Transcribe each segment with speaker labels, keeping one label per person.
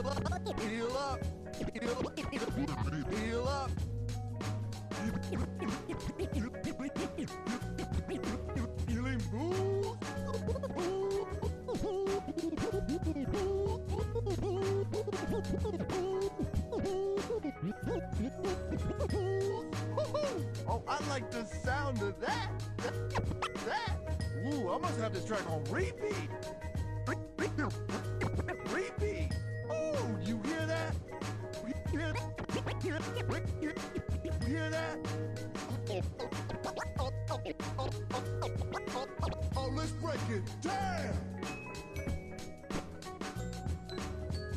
Speaker 1: Heal up. Heal up. Healing boost. Oh, I like the sound of that. That. Ooh, I must have this track on repeat. Repeat. Oh, you hear that? You hear that? Oh, let's break it. Damn.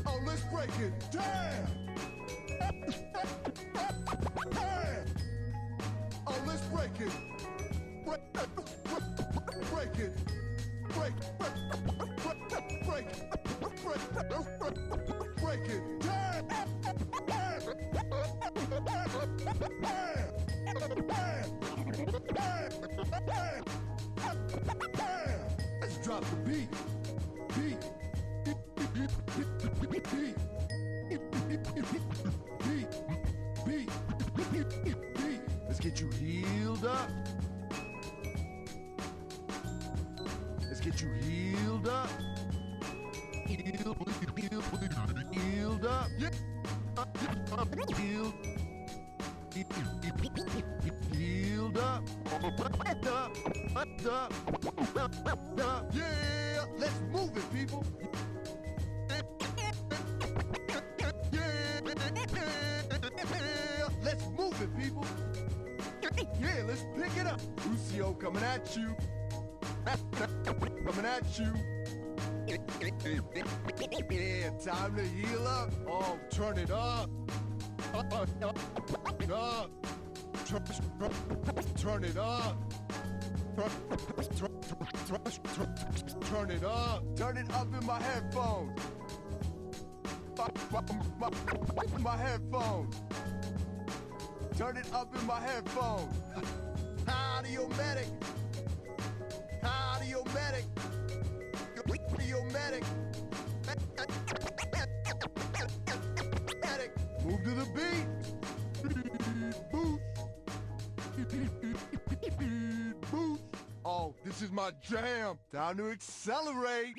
Speaker 1: Oh, let's break it. Damn. Damn. Oh, let's break it. Break it. Break it. Break it. Damn. Let's drop the beat. Beat. Beat. Let's get you healed up. Let's get you healed up. Healed up. Yeah. Healed. Healed up. Yeah, let's move it, people. Yeah, let's move it, people. Yeah, let's pick it up. Lucio coming at you. Coming at you. Yeah, time to heal up. Oh, turn it up. Up. Turn it up. Turn it up. Turn it up in my headphones. My headphones. Turn it up in my headphones. Audio medic. Audio medic. Audio medic. Move to the beat. Boost. Oh, this is my jam. Time to accelerate.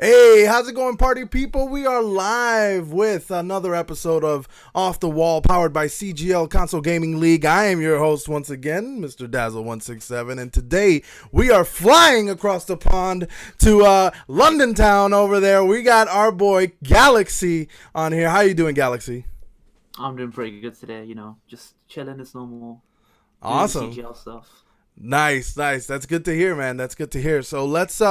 Speaker 2: Hey, how's it going, party people? We are live with another episode of Off the Wall, powered by CGL Console Gaming League. I am your host once again, Mr. Dazzle167, and today we are flying across the pond to London town over there. We got our boy Galaxy on here. How you doing, Galaxy?
Speaker 3: I'm doing pretty good today, just chilling as normal.
Speaker 2: Awesome.
Speaker 3: CGL stuff.
Speaker 2: Nice. That's good to hear, man. That's good to hear. So let's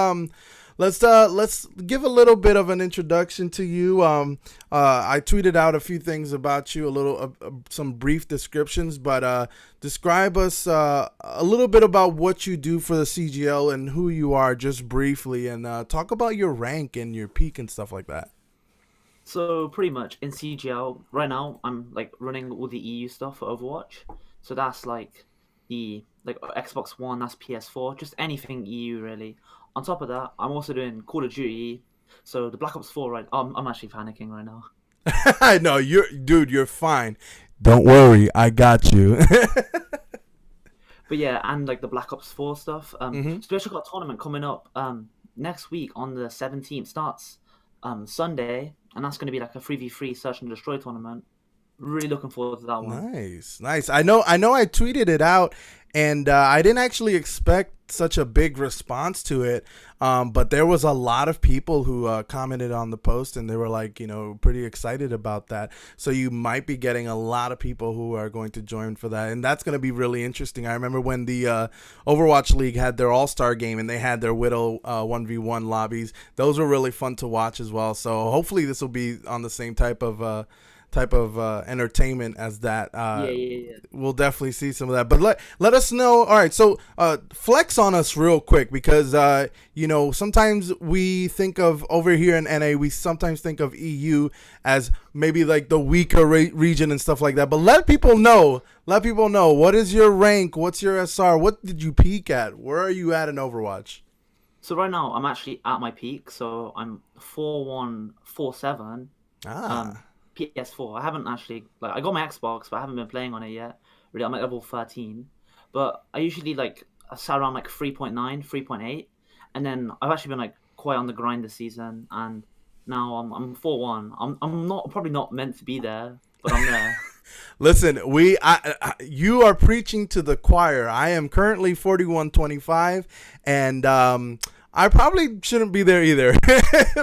Speaker 2: give a little bit of an introduction to you. I tweeted out a few things about you, some brief descriptions, but describe us a little bit about what you do for the CGL and who you are, just briefly, and talk about your rank and your peak and stuff like that.
Speaker 3: So pretty much in CGL right now, I'm like running all the EU stuff for Overwatch. So that's like the Xbox One, that's PS4, just anything EU really. On top of that, I'm also doing Call of Duty. So the Black Ops 4, right? I'm actually panicking right now.
Speaker 2: I know you're fine. Don't worry, I got you.
Speaker 3: But yeah, and like the Black Ops 4 stuff. So we actually got a tournament coming up next week on the 17th. Starts Sunday, and that's going to be like a 3v3 search and destroy tournament. Really looking forward to that one.
Speaker 2: Nice. I know I tweeted it out, and I didn't actually expect such a big response to it, but there was a lot of people who commented on the post, and they were like, pretty excited about that. So you might be getting a lot of people who are going to join for that, and that's going to be really interesting. I remember when the Overwatch League had their All-Star game, and they had their Widow 1v1 lobbies. Those were really fun to watch as well. So hopefully this will be on the same type of entertainment as that.
Speaker 3: Yeah.
Speaker 2: We'll definitely see some of that, but let us know. All right, so flex on us real quick, because sometimes we think of over here in NA, we sometimes think of EU as maybe like the weaker region and stuff like that, but let people know what is your rank, what's your SR, what did you peak at, where are you at in Overwatch?
Speaker 3: So right now I'm actually at my peak, so I'm 4-1-4-7. PS4. I haven't actually I got my Xbox, but I haven't been playing on it yet. Really, I'm at level 13, but I usually I sat around 3.9, 3.8, and then I've actually been quite on the grind this season, and now I'm 4-1. I'm probably not meant to be there, but I'm there.
Speaker 2: Listen, you are preaching to the choir. I am currently 41-25, and I probably shouldn't be there either.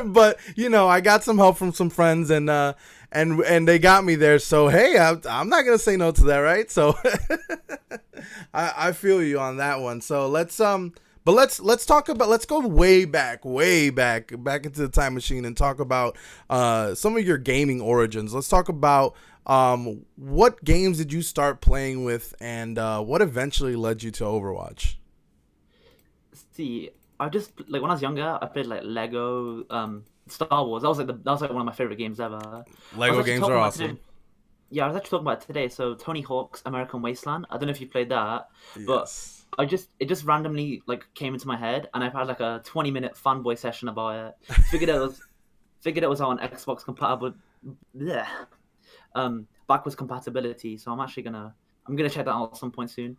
Speaker 2: But I got some help from some friends, and they got me there. So hey, I'm not gonna say no to that, right? So I feel you on that one. So let's talk about, let's go way back into the time machine and talk about some of your gaming origins. Let's talk about what games did you start playing with, and what eventually led you to Overwatch?
Speaker 3: See, I just when I was younger, I played Lego, Star Wars. That was one of my favorite games ever.
Speaker 2: Lego games are awesome.
Speaker 3: Yeah, I was actually talking about it today. So Tony Hawk's American Wasteland. I don't know if you played that,
Speaker 2: yes.
Speaker 3: But it just randomly came into my head, and I've had a 20-minute fanboy session about it. Figured it was on Xbox compatible. Yeah. Backwards compatibility. So I'm gonna check that out at some point soon.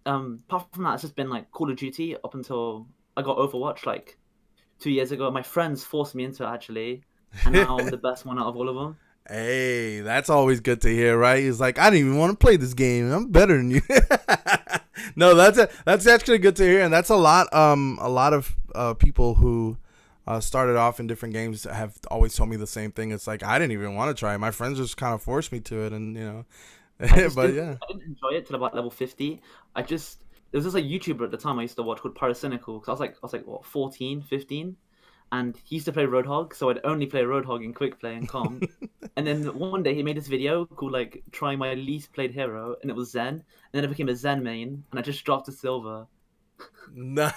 Speaker 3: Apart from that, it's just been Call of Duty up until I got Overwatch 2 years ago. My friends forced me into it, actually, and now I'm the best one out of all of them.
Speaker 2: Hey, that's always good to hear, right? It's I didn't even want to play this game. I'm better than you. No, that's actually good to hear, and that's a lot of people who started off in different games have always told me the same thing. It's I didn't even want to try it. My friends just kind of forced me to it, and but yeah,
Speaker 3: I didn't enjoy it till about level 50. There was this YouTuber at the time I used to watch called Pyrocynical, because I was what, 14, 15, and he used to play Roadhog, so I'd only play Roadhog in quick play and com. And then one day he made this video called trying my least played hero, and it was Zen, and then I became a Zen main, and I just dropped to silver.
Speaker 2: Nice.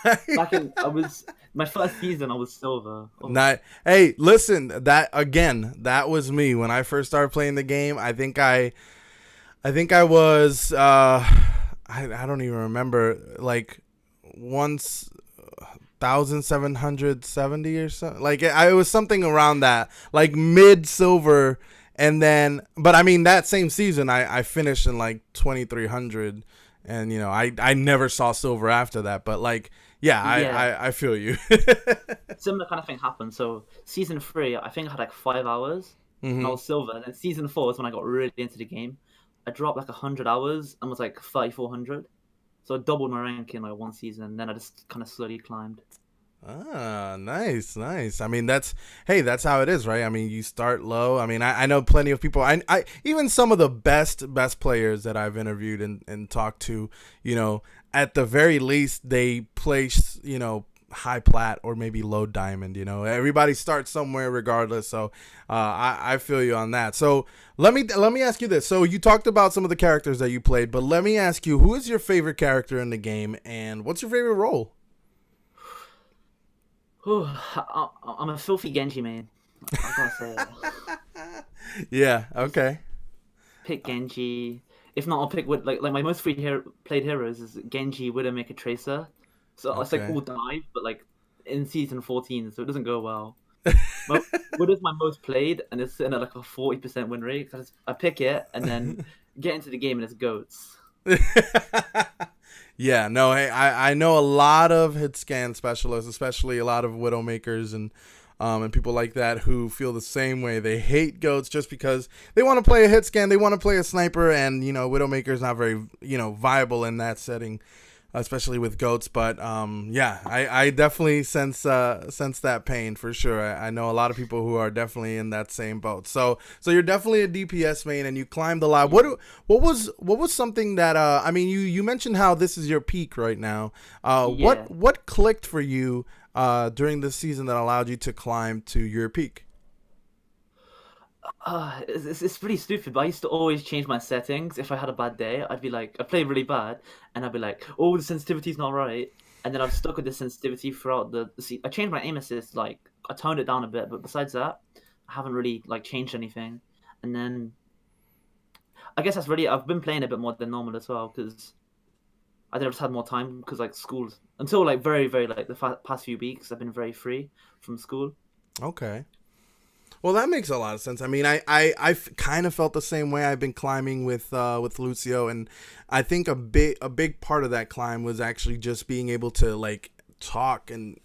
Speaker 3: My first season, I was silver. Oh.
Speaker 2: Nice. Hey, listen, that was me when I first started playing the game. I think I was I don't even remember, once 1,770 or something. It was something around that, mid silver, and then, but I mean that same season I finished in 2,300, and I never saw silver after that. But Yeah,
Speaker 3: Yeah,
Speaker 2: I feel you.
Speaker 3: similar kind of thing happened. So season 3, I think I had like 5 hours, and I
Speaker 2: Hmm.
Speaker 3: was silver. And then season 4 is when I got really into the game. I dropped like 100 hours and was like 3,400. So I doubled my rank in like one season. And then I just kind of slowly climbed.
Speaker 2: Ah, nice, nice. I mean, that's how it is, right? I mean, you start low. I mean, I know plenty of people. I even some of the best players that I've interviewed and talked to, at the very least they place, high plat or maybe low diamond. Everybody starts somewhere regardless. So, I feel you on that. So let me ask you this. So you talked about some of the characters that you played, but let me ask you, who is your favorite character in the game, and what's your favorite role?
Speaker 3: Whew, I'm a filthy Genji main. I gotta say it.
Speaker 2: Yeah. Okay.
Speaker 3: Pick Genji. If not, I'll pick with like my most played heroes is Genji, Widowmaker, Tracer. So it's like
Speaker 2: Okay.
Speaker 3: all dive, but like in season 14, so it doesn't go well. My, Widow's my most played, and it's sitting at like a 40% win rate. I pick it and then get into the game, and it's goats.
Speaker 2: Yeah, no, hey, I know a lot of hit scan specialists, especially a lot of widowmakers and people like that who feel the same way. They hate goats just because they want to play a hit scan, they want to play a sniper, and widowmaker's not very viable in that setting, especially with goats. But yeah, I definitely sense that pain for sure. I know a lot of people who are definitely in that same boat. So you're definitely a DPS main, and you climbed a lot. What was something that I mean, you mentioned how this is your peak right now.
Speaker 3: Yeah.
Speaker 2: What clicked for you during this season that allowed you to climb to your peak?
Speaker 3: It's pretty stupid, but I used to always change my settings. If I had a bad day, I play really bad, and I'd be like, oh, the sensitivity's not right. And then I've stuck with the sensitivity throughout see, I changed my aim assist, like, I toned it down a bit, but besides that, I haven't really, like, changed anything. And then, I guess I've been playing a bit more than normal as well, because I think I've just had more time, because, like, schools, until, like, very, very, like, the past few weeks, I've been very free from school.
Speaker 2: Okay. Well, that makes a lot of sense. I mean, kind of felt the same way. I've been climbing with Lucio, and I think a big part of that climb was actually just being able to like talk and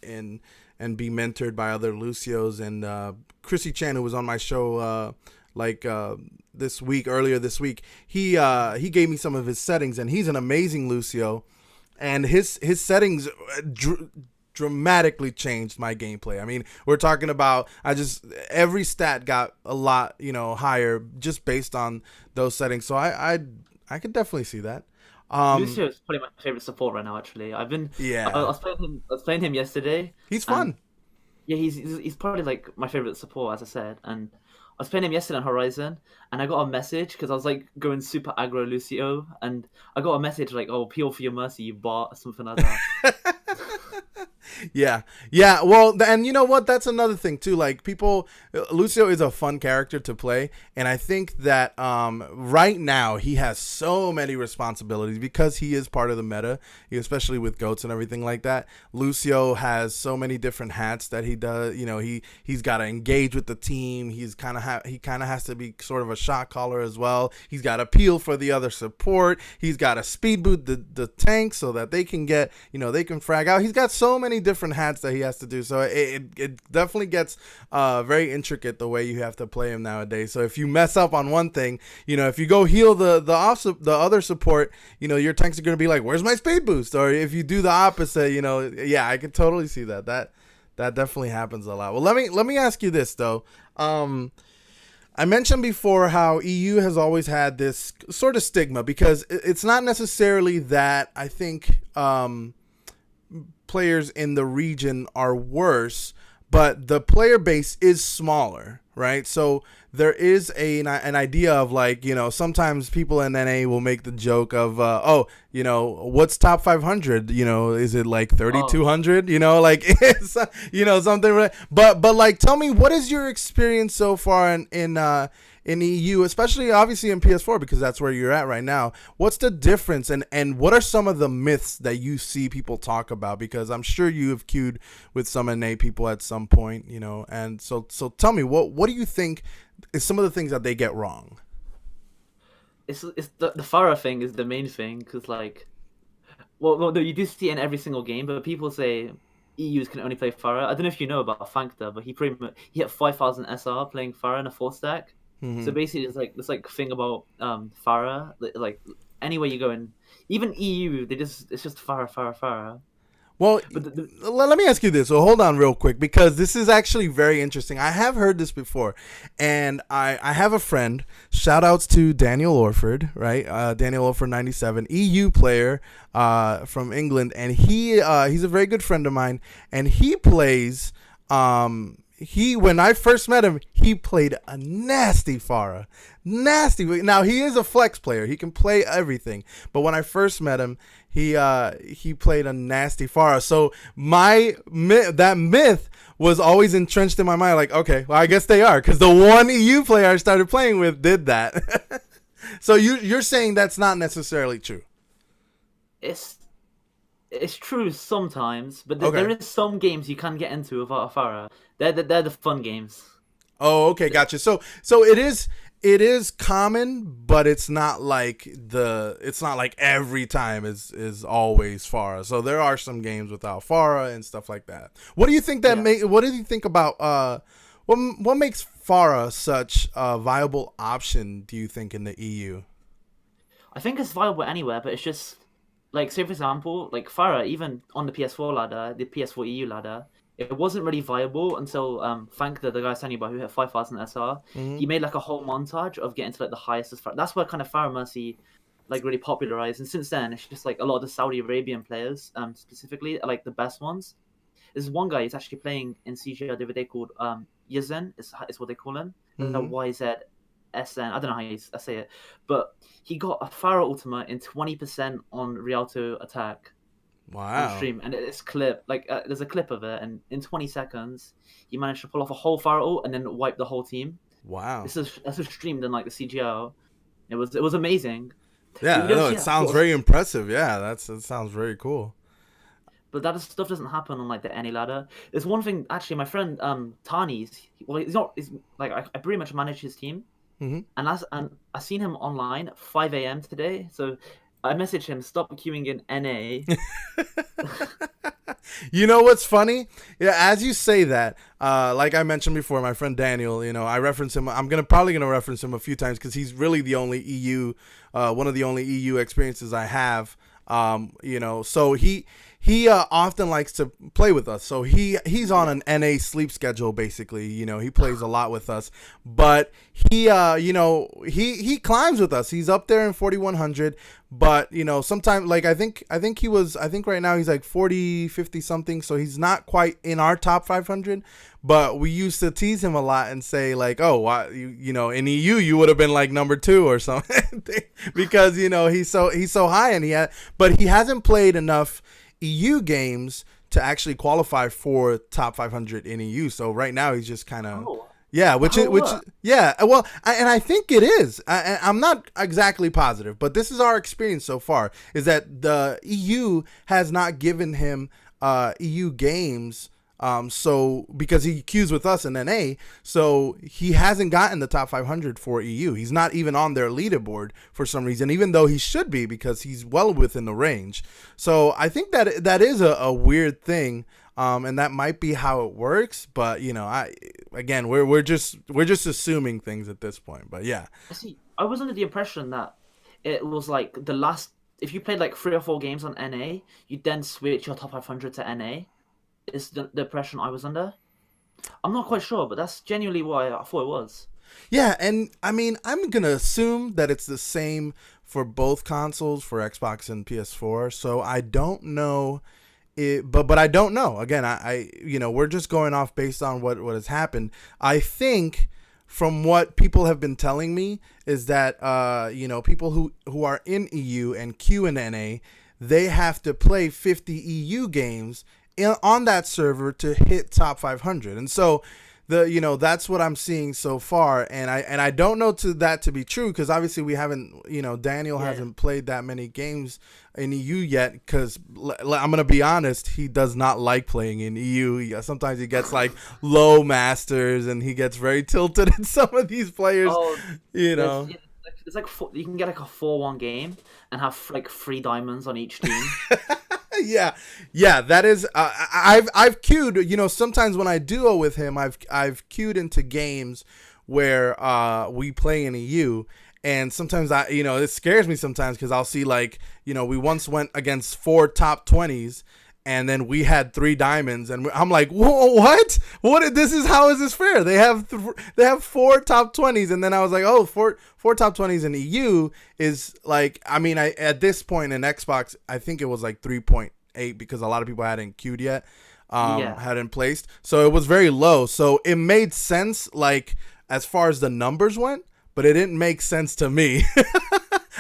Speaker 2: be mentored by other Lucios. And Chrissy Chan, who was on my show earlier this week, he gave me some of his settings, and he's an amazing Lucio, and his settings dramatically changed my gameplay. I mean, we're talking about every stat got a lot, higher just based on those settings. So I could definitely see that.
Speaker 3: Lucio is probably my favorite support right now. Actually, I
Speaker 2: Yeah,
Speaker 3: was playing him. I was playing him yesterday,
Speaker 2: he's
Speaker 3: and
Speaker 2: fun.
Speaker 3: yeah, he's probably like my favorite support, as I said. And I was playing him yesterday on Horizon, and I got a message because I was like going super aggro Lucio, and I got a message like, "Oh, appeal for your mercy, you bot," or something like that.
Speaker 2: Yeah, yeah. Well, and you know what? That's another thing too. Like Lucio is a fun character to play, and I think that right now he has so many responsibilities because he is part of the meta, especially with goats and everything like that. Lucio has so many different hats that he does. He's got to engage with the team. He kind of has to be sort of a shot caller as well. He's got to peel for the other support. He's got to speed boot the tank so that they can get they can frag out. He's got so many different hats that he has to do. So it definitely gets very intricate the way you have to play him nowadays. So if you mess up on one thing, if you go heal the other support, your tanks are going to be like, where's my speed boost? Or if you do the opposite, yeah, I can totally see that. That definitely happens a lot. Well, let me ask you this though. I mentioned before how EU has always had this sort of stigma because it's not necessarily that I think players in the region are worse, but the player base is smaller, right? So there is an idea of like, sometimes people in NA will make the joke of, what's top 500? Is it like
Speaker 3: Oh,
Speaker 2: 3,200? Like, it's, something. But like, tell me, what is your experience so far in EU, especially obviously in PS4 because that's where you're at right now. What's the difference, and what are some of the myths that you see people talk about? Because I'm sure you have queued with some NA people at some point, and so tell me, what do you think is some of the things that they get wrong?
Speaker 3: it's the Farah thing is the main thing because like well, no, you do see it in every single game, but people say EUs can only play Pharah. I don't know if you know about Fankta, but he hit 5,000 SR playing Pharah in a 4 stack. So
Speaker 2: Hmm.
Speaker 3: basically, it's like this like thing about Pharah, like anywhere you go in, even EU, it's just Pharah, Pharah, Pharah.
Speaker 2: Well,
Speaker 3: But
Speaker 2: let me ask you this. So hold on real quick because this is actually very interesting. I have heard this before, and I have a friend. Shout outs to Daniel Orford, right? Daniel Orford 97, EU player from England, and he's a very good friend of mine, and he plays. When I first met him, he played a nasty Farah, nasty. Now he is a flex player; he can play everything. But when I first met him, he played a nasty Farah. So that myth was always entrenched in my mind. Like, okay, well, I guess they are because the one EU player I started playing with did that. So you're saying that's not necessarily true?
Speaker 3: it's it's true sometimes, but there
Speaker 2: Okay.
Speaker 3: is some games you can get into without a Pharah. They're the fun games.
Speaker 2: Oh, okay, gotcha. So it is common, but it's not like every time is always Farah. So there are some games without Farah and stuff like that. What do you think
Speaker 3: Yeah.
Speaker 2: what do you think about what makes Farah such a viable option, do you think, in the EU?
Speaker 3: I think it's viable anywhere, but it's just like, say for example, like Farah, even on the PS4 ladder, the PS4 EU ladder, it wasn't really viable until Frank, the guy standing by who hit 5,000 SR,
Speaker 2: Hmm.
Speaker 3: he made like a whole montage of getting to like the highest as Farah. That's where kind of Farah Mercy like really popularized, and since then it's just like a lot of the Saudi Arabian players, specifically are, like the best ones. There's one guy who's actually playing in CGR the other day called Yazen, is what they call him.
Speaker 2: Hmm.
Speaker 3: YZSN. I don't know how I say it, but he got a Pharaoh ultimate in 20% on Rialto attack on
Speaker 2: Wow.
Speaker 3: stream, and it's clip like there's a clip of it, and in 20 seconds he managed to pull off a whole Pharaoh ult and then wipe the whole team.
Speaker 2: Wow.
Speaker 3: This was streamed in like the CGR. It was amazing. But
Speaker 2: Yeah,
Speaker 3: you don't
Speaker 2: no,
Speaker 3: see
Speaker 2: it
Speaker 3: that
Speaker 2: sounds
Speaker 3: sort of,
Speaker 2: very impressive. Yeah, that sounds very cool.
Speaker 3: but that stuff doesn't happen on like the any ladder. There's one thing actually. My friend Tani's, well, he's not. He's like I pretty much manage his team,
Speaker 2: Hmm.
Speaker 3: and I seen him online at 5 a.m. today. So I messaged him, stop queuing in NA.
Speaker 2: You know what's funny? Yeah, as you say that, like I mentioned before, my friend Daniel, I reference him. I'm probably gonna reference him a few times because he's really the only one of the only EU experiences I have. So he often likes to play with us. So he's on an NA sleep schedule basically. He plays a lot with us, but he climbs with us. He's up there in 4100, but sometimes like I think right now he's like 40, 50 something, so he's not quite in our top 500, but we used to tease him a lot and say like, oh, why, in EU you would have been like number 2 or something because he's so high, and but he hasn't played enough EU games to actually qualify for top 500 in EU. So right now he's just kind of,
Speaker 3: Oh,
Speaker 2: yeah,
Speaker 3: how what?
Speaker 2: yeah. Well, I think it is. I'm not exactly positive, but this is our experience so far. Is that the EU has not given him EU games. So because he queues with us in NA, so he hasn't gotten the top 500 for EU. He's not even on their leaderboard for some reason, even though he should be because he's well within the range. So I think that is a weird thing. And that might be how it works, but we're just assuming things at this point. But yeah,
Speaker 3: I see. I was under the impression that it was like the last. If you played like 3 or 4 games on NA, you then switch your top 500 to NA. Is the impression I was under? I'm not quite sure, but that's genuinely what I thought it was.
Speaker 2: yeah, and I mean, I'm gonna assume that it's the same for both consoles, for Xbox and PS4. So I don't know. But I don't know. Again, we're just going off based on what has happened. I think from what people have been telling me is that people who are in EU and queue in NA, they have to play 50 EU games on that server to hit top 500. And so that's what I'm seeing so far, and I don't know that to be true because obviously we haven't, Daniel
Speaker 3: Yeah.
Speaker 2: hasn't played that many games in EU yet because I'm gonna be honest, he does not like playing in EU. Sometimes he gets like low masters and he gets very tilted at some of these players,
Speaker 3: Oh,
Speaker 2: you know.
Speaker 3: yeah, like, It's like you can get like a 4-1 game and have like 3 diamonds on each team.
Speaker 2: Yeah, that is. I've queued. You know, sometimes when I duo with him, I've queued into games where we play in EU, and sometimes it scares me sometimes because I'll see like, we once went against 4 top 20s. And then we had 3 diamonds, and I'm like, whoa, what? How is this fair? They have 4 top 20s, and then I was like, oh, four top 20s in EU is like, I mean, at this point in Xbox, I think it was like 3.8 because a lot of people hadn't queued yet, hadn't placed, so it was very low. So it made sense, like as far as the numbers went, but it didn't make sense to me.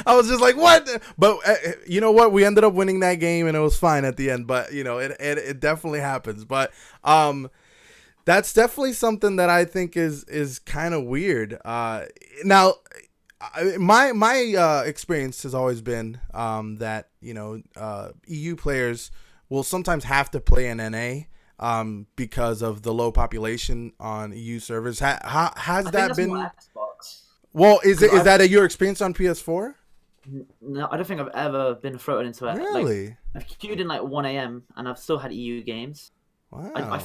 Speaker 2: I was just like, what? But you know what? We ended up winning that game, and it was fine at the end. But it definitely happens. But that's definitely something that I think is kind of weird. Now, my experience has always been that EU players will sometimes have to play in NA because of the low population on EU servers. Has that been?
Speaker 3: Xbox.
Speaker 2: Well, is that your experience on PS4?
Speaker 3: No, I don't think I've ever been thrown into it.
Speaker 2: Really?
Speaker 3: Like, I've queued in like 1 a.m. and I've still had EU games.
Speaker 2: Wow.
Speaker 3: I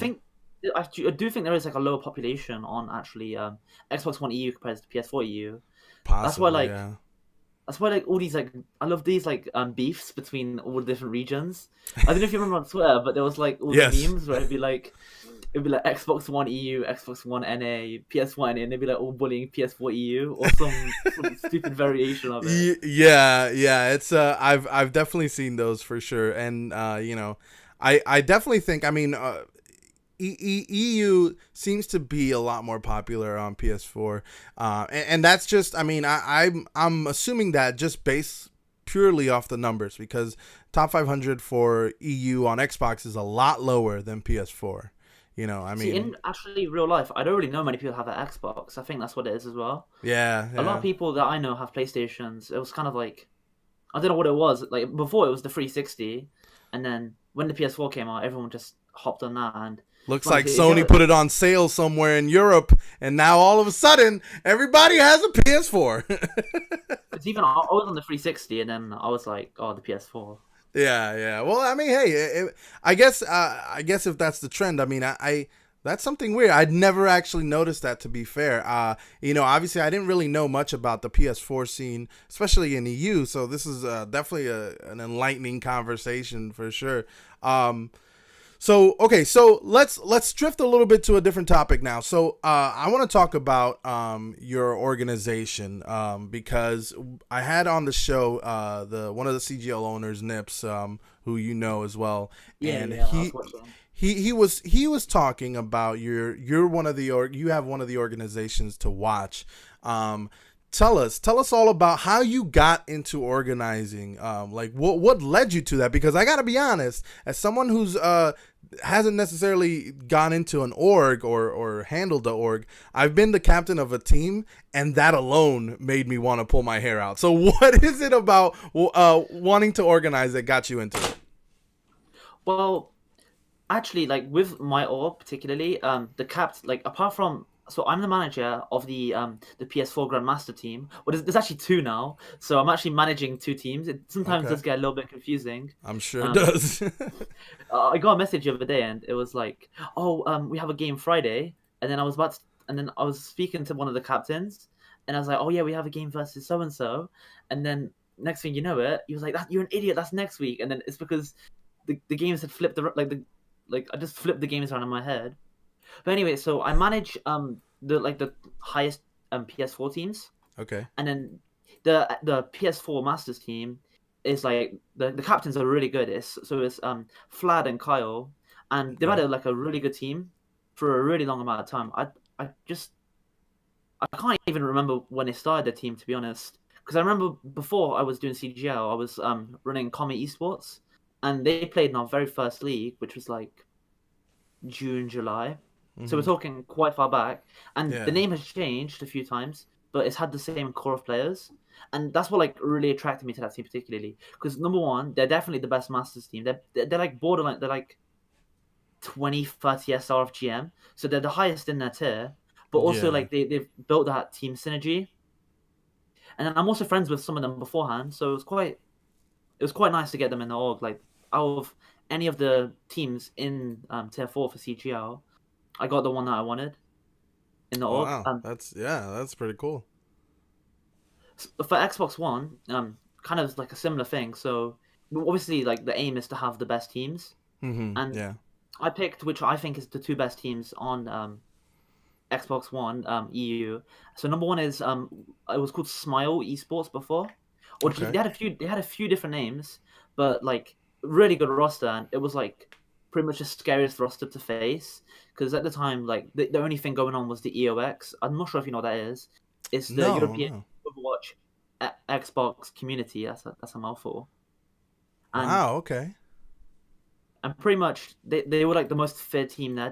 Speaker 3: do think there is like a lower population on actually Xbox One EU compared to PS4 EU.
Speaker 2: Possibly,
Speaker 3: That's why like all these like I love these like beefs between all the different regions. I don't know if you remember on Twitter, but there was like all the memes where it'd be like Xbox One EU, Xbox One NA, PS1 NA, and they'd be like all bullying PS4 EU or some stupid variation of it.
Speaker 2: Yeah. It's I've definitely seen those for sure, and I definitely think, I mean, EU seems to be a lot more popular on PS4, and that's just, I mean, I'm assuming that just based purely off the numbers, because top 500 for EU on Xbox is a lot lower than PS4. I mean,
Speaker 3: see, in actually real life, I don't really know many people have an Xbox. I think that's what it is as well.
Speaker 2: Yeah.
Speaker 3: A lot of people that I know have PlayStations. It was kind of like, I don't know what it was. Like before, it was the 360, and then when the PS4 came out, everyone just hopped on that. And
Speaker 2: looks like Sony put it on sale somewhere in Europe, and now all of a sudden, everybody has a PS4.
Speaker 3: It's even I was on the 360, and then I was like, oh, the PS4.
Speaker 2: Yeah. Well, I mean, hey, I guess if that's the trend, I mean, I that's something weird. I'd never actually noticed that, to be fair. Obviously, I didn't really know much about the PS4 scene, especially in EU. So this is definitely an enlightening conversation for sure. So let's drift a little bit to a different topic now. So I want to talk about your organization because I had on the show one of the CGL owners, Nips, who you know as well, and he was talking about you have one of the organizations to watch. Tell us all about how you got into organizing. Like what led you to that? Because I gotta be honest, as someone who's hasn't necessarily gone into an org or handled the org, I've been the captain of a team, and that alone made me want to pull my hair out. So what is it about wanting to organize that got you into it?
Speaker 3: Well, actually, like with my org particularly, apart from. So I'm the manager of the PS4 Grandmaster team. Well, there's actually 2 now. So I'm actually managing 2 teams. It sometimes does get a little bit confusing.
Speaker 2: I'm sure it does.
Speaker 3: I got a message the other day, and it was like, "Oh, we have a game Friday." And then I was speaking to one of the captains, and I was like, "Oh yeah, we have a game versus so and so." And then next thing you know, he was like, "You're an idiot. That's next week." And then it's because the games had flipped I just flipped the games around in my head. But anyway, so I manage the highest PS4 teams.
Speaker 2: Okay.
Speaker 3: And then the PS4 Masters team is like the captains are really good. It's Flad and Kyle, and they've had a really good team for a really long amount of time. I can't even remember when they started the team, to be honest, because I remember before I was doing CGL, I was running Comet Esports, and they played in our very first league, which was like June, July. So we're talking quite far back, and the name has changed a few times, but it's had the same core of players, and that's what like really attracted me to that team particularly. Because number one, they're definitely the best Masters team. They're like borderline. They're like 20, 30 SR of GM, so they're the highest in their tier. But also like they've built that team synergy, and then I'm also friends with some of them beforehand, so it was quite nice to get them in the org. Like out of any of the teams in tier 4 for CGL, I got the one that I wanted in the org.
Speaker 2: Wow, that's pretty cool.
Speaker 3: For Xbox One, kind of like a similar thing. So obviously, like the aim is to have the best teams, and
Speaker 2: Yeah.
Speaker 3: I picked which I think is the two best teams on Xbox One EU. So number one is it was called Smile Esports before, or
Speaker 2: Okay.
Speaker 3: they had a few different names, but like really good roster, and it was like pretty much the scariest roster to face because at the time like the only thing going on was the EOX. I'm not sure if you know what that is. It's the
Speaker 2: No,
Speaker 3: European
Speaker 2: no.
Speaker 3: Overwatch Xbox community. That's a mouthful. And
Speaker 2: Wow. Okay.
Speaker 3: pretty much they were like the most fair team there.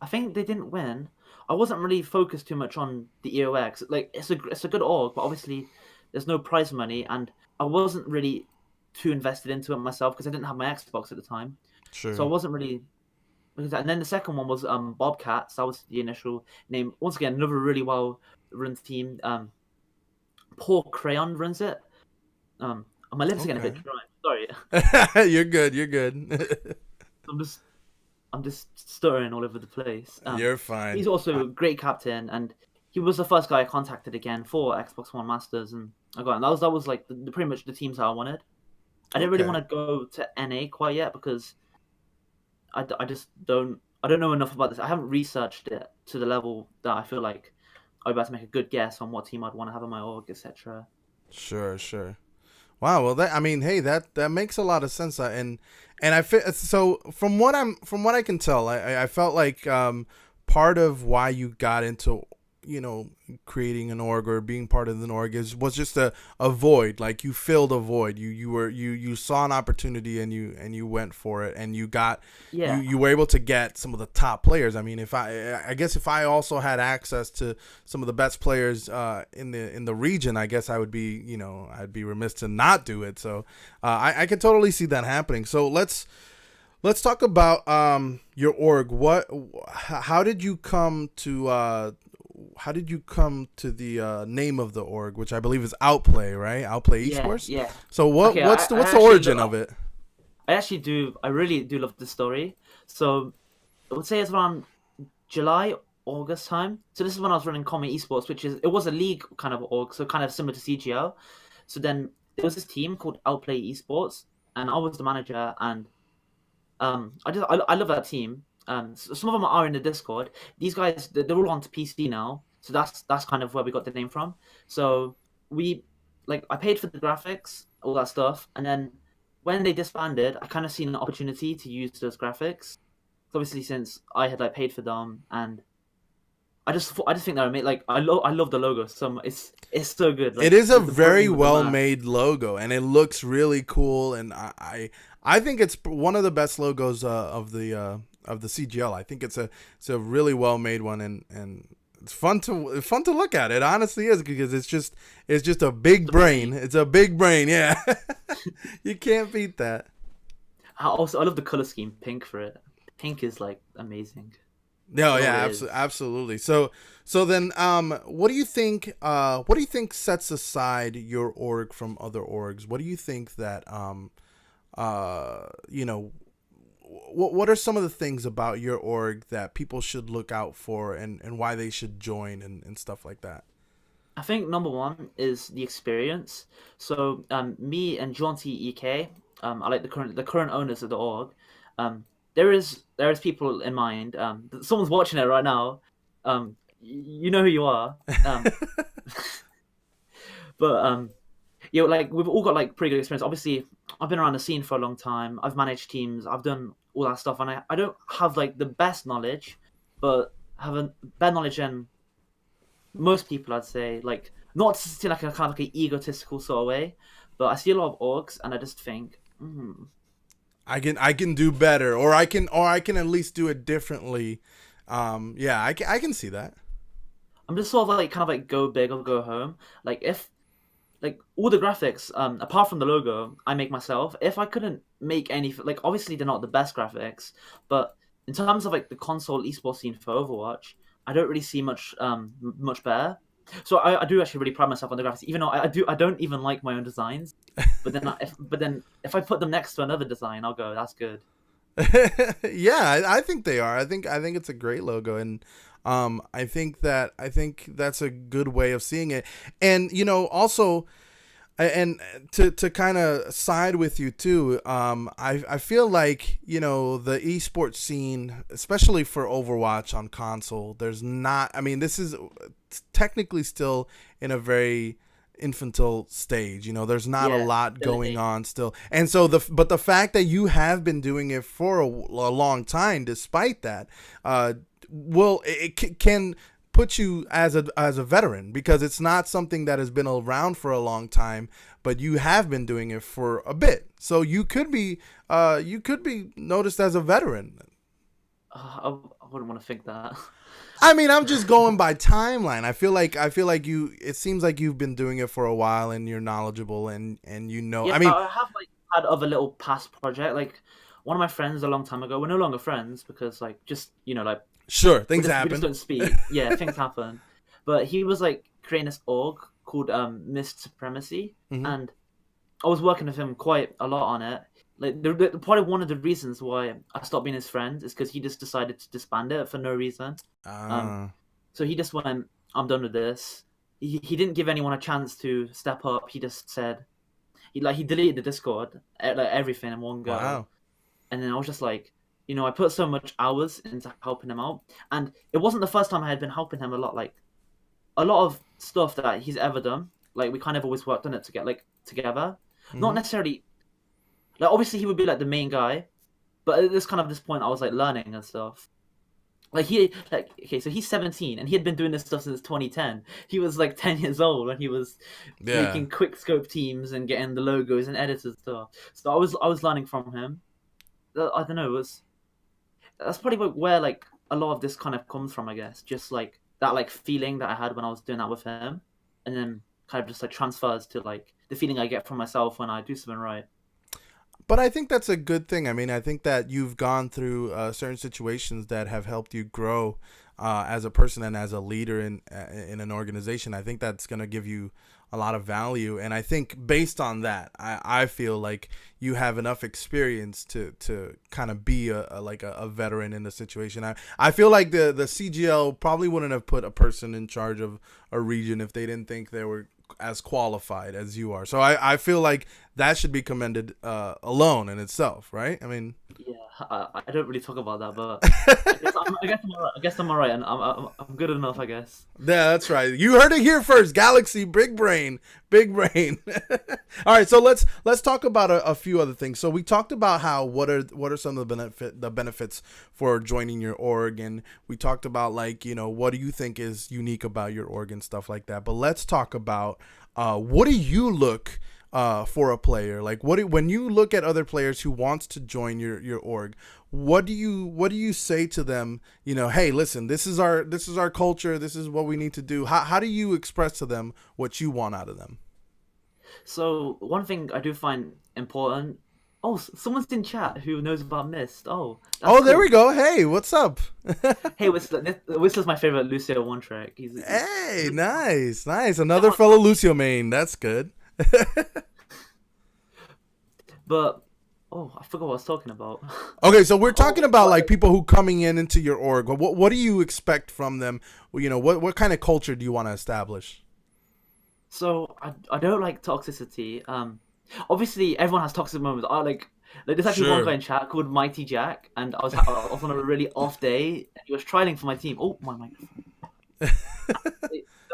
Speaker 3: I think they didn't win. I wasn't really focused too much on the EOX. Like it's a good org, but obviously there's no prize money, and I wasn't really too invested into it myself because I didn't have my Xbox at the time, so I
Speaker 2: Sure.
Speaker 3: wasn't really. And then the second one was Bobcats. That was the initial name. Once again, another really well run team. Paul Crayon runs it. My lips are getting a bit
Speaker 2: Okay.
Speaker 3: dry. Sorry,
Speaker 2: You're good. You're good.
Speaker 3: I'm just I'm just stirring all over the place.
Speaker 2: You're fine.
Speaker 3: He's also a great captain, and he was the first guy I contacted again for Xbox One Masters, and I got him. That was like pretty much the teams that I wanted. I didn't really
Speaker 2: Okay.
Speaker 3: want to go to NA quite yet because I just don't know enough about this. I haven't researched it to the level that I feel like I'd be able to make a good guess on what team I'd want to have in my org, etc.
Speaker 2: Sure. Sure. Wow. Well, I mean, hey, that makes a lot of sense. And I feel so from what I can tell, I felt like part of why you got into creating an org or being part of an org was just a void. Like you filled a void. You saw an opportunity and you went for it and
Speaker 3: Yeah,
Speaker 2: you were able to get some of the top players. I mean, if I guess if I also had access to some of the best players in the region, I guess I would be I'd be remiss to not do it. So I could totally see that happening. So let's talk about your org. How did you come to the name of the org, which I believe is Outplay, right? Outplay
Speaker 3: yeah,
Speaker 2: Esports.
Speaker 3: yeah.
Speaker 2: So
Speaker 3: Okay,
Speaker 2: what's
Speaker 3: I
Speaker 2: the
Speaker 3: actually
Speaker 2: origin of it?
Speaker 3: I really do love the story. So I would say it's around July, August time. So this is when I was running Comet Esports, it was a league kind of org, so kind of similar to CGL. So then there was this team called Outplay Esports, and I was the manager, and I love that team. Some of them are in the Discord. These guys they're all onto PC now, so that's kind of where we got the name from. So we I paid for the graphics, all that stuff, and then when they disbanded, I kind of seen an opportunity to use those graphics. Obviously, since I had paid for them, and I just think they're amazing. Like I love the logo. It's so good.
Speaker 2: It
Speaker 3: Like
Speaker 2: is a
Speaker 3: the
Speaker 2: very
Speaker 3: branding with the
Speaker 2: well
Speaker 3: map.
Speaker 2: made logo, and it looks really cool. And I think it's one of the best logos of the CGL. I think it's a really well made one, and it's fun to look at. It honestly is because it's just a big brain. It's a big brain. Yeah, you can't beat that.
Speaker 3: I love the color scheme, pink for it. Pink is like amazing.
Speaker 2: No,
Speaker 3: Don't know what
Speaker 2: yeah,
Speaker 3: it is.
Speaker 2: absolutely. So then, what do you think? What do you think sets aside your org from other orgs? What do you think that you know, what are some of the things about your org that people should look out for and why they should join and stuff like that?
Speaker 3: I think number one is the experience. So me and Jaunty EK, I like the current owners of the org. There is people in mind. Someone's watching it right now. You know who you are. But like we've all got like pretty good experience. Obviously, I've been around the scene for a long time. I've managed teams. I've done all that stuff, and I don't have like the best knowledge, but have a better knowledge than most people, I'd say. Like not to like a kind of like an egotistical sort of way, but I see a lot of orgs, and I just think,
Speaker 2: I can do better, or I can at least do it differently. Yeah, I can see that.
Speaker 3: I'm just sort of like kind of like go big or go home. Like if like all the graphics, apart from the logo, I make myself. If I couldn't make any, like obviously they're not the best graphics, but in terms of like the console esports scene for Overwatch, I don't really see much better. So I do actually really pride myself on the graphics, even though I don't even like my own designs. But then if I put them next to another design, I'll go, that's good.
Speaker 2: Yeah, I think they are. I think it's a great logo, and I think that's a good way of seeing it. And also, and to kind of side with you too, I feel like the esports scene, especially for Overwatch on console, there's not. I mean, this is technically still in a very infantile stage. There's not a lot going on still, and so the fact that you have been doing it for a long time, despite that, can put you as a veteran, because it's not something that has been around for a long time, but you have been doing it for a bit, so you could be noticed as a veteran.
Speaker 3: I wouldn't want to think that.
Speaker 2: I mean, I'm just going by timeline. I feel like it seems like you've been doing it for a while, and you're knowledgeable, and
Speaker 3: Yeah,
Speaker 2: I mean,
Speaker 3: I have like had other little past project. Like one of my friends a long time ago. We're no longer friends because like just like
Speaker 2: sure,
Speaker 3: we
Speaker 2: things
Speaker 3: just, we
Speaker 2: happen.
Speaker 3: just don't speak. Yeah, things happen. But he was like creating this org called Mist Supremacy,
Speaker 2: Mhm.
Speaker 3: and I was working with him quite a lot on it. Like probably one of the reasons why I stopped being his friend is because he just decided to disband it for no reason.
Speaker 2: Uh,
Speaker 3: So he just went, "I'm done with this." He didn't give anyone a chance to step up. He just said he deleted the Discord, like everything in one go.
Speaker 2: wow.
Speaker 3: And then I was just like, I put so much hours into helping him out, and it wasn't the first time I had been helping him a lot. Like a lot of stuff that he's ever done, like we kind of always worked on it together. Not
Speaker 2: Mhm.
Speaker 3: necessarily like obviously he would be like the main guy, but at this point I was like learning and stuff. Like okay, so he's 17 and he had been doing this stuff since 2010. He was like 10 years old when he was
Speaker 2: Yeah.
Speaker 3: making quick scope teams and getting the logos and editors stuff. So I was learning from him. I don't know, that's probably where like a lot of this kind of comes from, I guess. Just like that like feeling that I had when I was doing that with him, and then kind of just like transfers to like the feeling I get from myself when I do something right.
Speaker 2: But I think that's a good thing. I mean, I think that you've gone through certain situations that have helped you grow as a person and as a leader in an organization. I think that's going to give you a lot of value. And I think based on that, I feel like you have enough experience to kind of be a veteran in the situation. I feel like the CGL probably wouldn't have put a person in charge of a region if they didn't think they were as qualified as you are. So I feel like that should be commended alone in itself, right? I mean,
Speaker 3: Yeah, I don't really talk about that, but I guess I'm alright, and I'm good enough, I guess.
Speaker 2: yeah, that's right. You heard it here first. Galaxy, big brain, big brain. All right, so let's talk about a few other things. So we talked about what are some of the benefits for joining your org, and we talked about like what do you think is unique about your org and stuff like that. But let's talk about what do you look for a player? Like when you look at other players who wants to join your org, what do you say to them? Hey, listen, this is our culture. This is what we need to do. How do you express to them what you want out of them?
Speaker 3: So one thing I do find important. Oh, someone's in chat who knows about Mist. Oh, that's
Speaker 2: There
Speaker 3: cool.
Speaker 2: we go. Hey, what's up?
Speaker 3: Hey, Whistler's my favorite Lucio one track.
Speaker 2: Hey, nice. Another fellow Lucio main. That's good.
Speaker 3: But I forgot what I was talking about.
Speaker 2: Okay, so we're talking about like people who coming into your org. What do you expect from them? What kind of culture do you want to establish?
Speaker 3: So I don't like toxicity. Obviously everyone has toxic moments. I like there's actually
Speaker 2: Sure.
Speaker 3: one guy in chat called Mighty Jack, and I was on a really off day. And he was trialing for my team. Oh my microphone.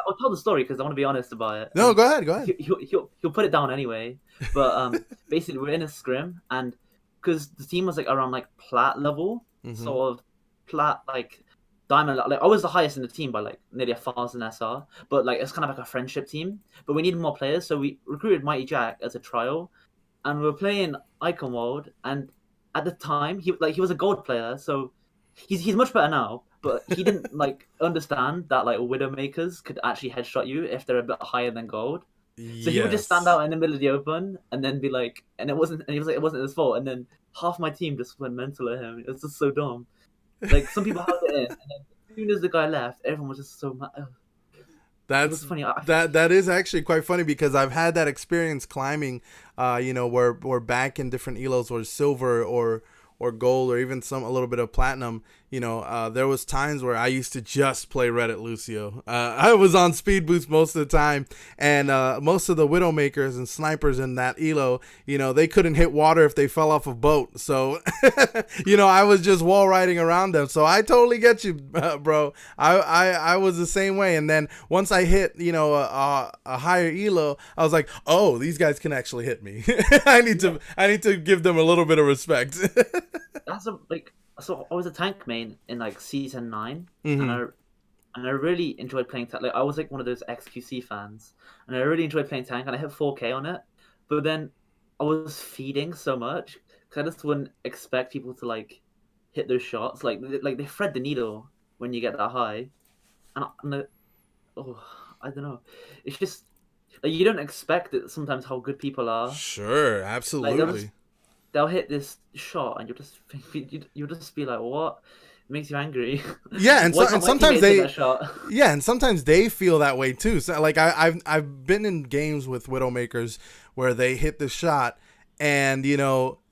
Speaker 3: I'll tell the story because I want to be honest about it.
Speaker 2: No, go ahead.
Speaker 3: He'll put it down anyway. But basically we're in a scrim, and because the team was like around like plat level,
Speaker 2: Mhm.
Speaker 3: sort of plat like diamond. Like I was the highest in the team by like nearly 1,000 SR, but like it's kind of like a friendship team. But we needed more players, so we recruited Mighty Jack as a trial, and we were playing Icon World. And at the time, he was a gold player, so he's much better now. But he didn't like understand that like Widowmakers could actually headshot you if they're a bit higher than gold. So he would just stand out in the middle of the open and then be like, and he was like, it wasn't his fault. And then half my team just went mental at him. It was just so dumb. Like some people held it in, and then as soon as the guy left, everyone was just so mad. It was
Speaker 2: That's
Speaker 3: funny.
Speaker 2: that is actually quite funny because I've had that experience climbing, where we're back in different elos or silver or gold or even a little bit of platinum. There was times where I used to just play Reddit Lucio. I was on speed boost most of the time, and most of the Widowmakers and snipers in that elo, they couldn't hit water if they fell off a boat. So, I was just wall riding around them. So I totally get you, bro. I was the same way. And then once I hit, a higher elo, I was like, oh, these guys can actually hit me. I need to give them a little bit of respect.
Speaker 3: So I was a tank main in like season 9,
Speaker 2: Mhm.
Speaker 3: and I really enjoyed playing tank. Like I was like one of those XQC fans, and I really enjoyed playing tank, and I hit 4K on it. But then I was feeding so much because I just wouldn't expect people to like hit those shots. Like they thread the needle when you get that high, oh, I don't know. It's just like you don't expect it sometimes how good people are.
Speaker 2: Sure,
Speaker 3: Like
Speaker 2: absolutely.
Speaker 3: they'll hit this shot, and you'll just be like, "What?" It makes you angry.
Speaker 2: Yeah,
Speaker 3: Why
Speaker 2: and
Speaker 3: can't my
Speaker 2: sometimes
Speaker 3: teammates hit that shot?
Speaker 2: and sometimes they feel that way too. So like I've been in games with Widowmakers where they hit the shot and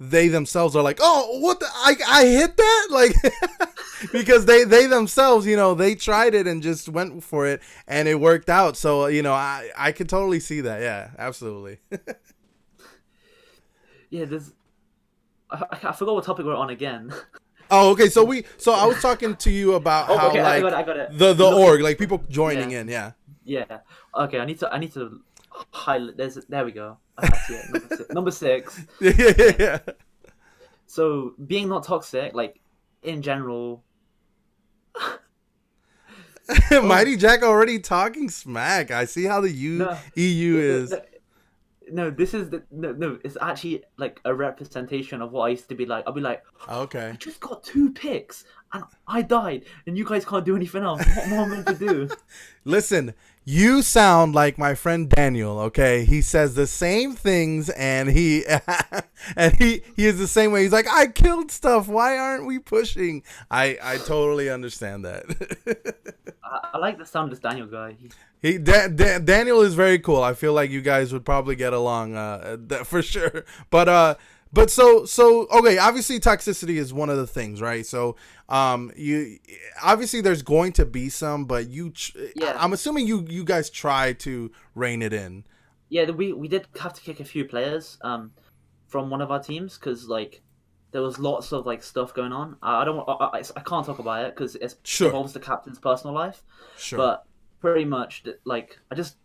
Speaker 2: they themselves are like, "Oh, what I hit that?" Like because they themselves, they tried it and just went for it and it worked out. So, I could totally see that. Yeah, absolutely.
Speaker 3: Yeah, I forgot what topic we're on again.
Speaker 2: Oh, okay. So I was talking to you about
Speaker 3: Oh,
Speaker 2: how
Speaker 3: okay,
Speaker 2: like
Speaker 3: I got it.
Speaker 2: the
Speaker 3: Look,
Speaker 2: org, like people joining
Speaker 3: yeah,
Speaker 2: in. Yeah.
Speaker 3: yeah. Okay, I need to highlight. There we go. I see it. Number six.
Speaker 2: Yeah.
Speaker 3: So being not toxic, like in general. Oh
Speaker 2: Mighty Jack already talking smack. I see how the
Speaker 3: no,
Speaker 2: EU is.
Speaker 3: no. This is no. It's actually like a representation of what I used to be like. I'll be like, I
Speaker 2: Okay.
Speaker 3: just got 2 picks and I died, and you guys can't do anything else. What more am I meant to do?
Speaker 2: Listen, you sound like my friend Daniel, okay? He says the same things and he and he is the same way. He's like, "I killed stuff. Why aren't we pushing?" I totally understand that.
Speaker 3: I like the sound of this Daniel guy.
Speaker 2: Daniel is very cool. I feel like you guys would probably get along for sure. But so okay, obviously toxicity is one of the things, right? So you obviously there's going to be some, but
Speaker 3: Yeah,
Speaker 2: I'm assuming you guys try to rein it in.
Speaker 3: yeah. We did have to kick a few players from one of our teams because like there was lots of like stuff going on. I don't I can't talk about it because it
Speaker 2: Sure.
Speaker 3: involves the captain's personal life.
Speaker 2: Sure.
Speaker 3: But pretty much like I just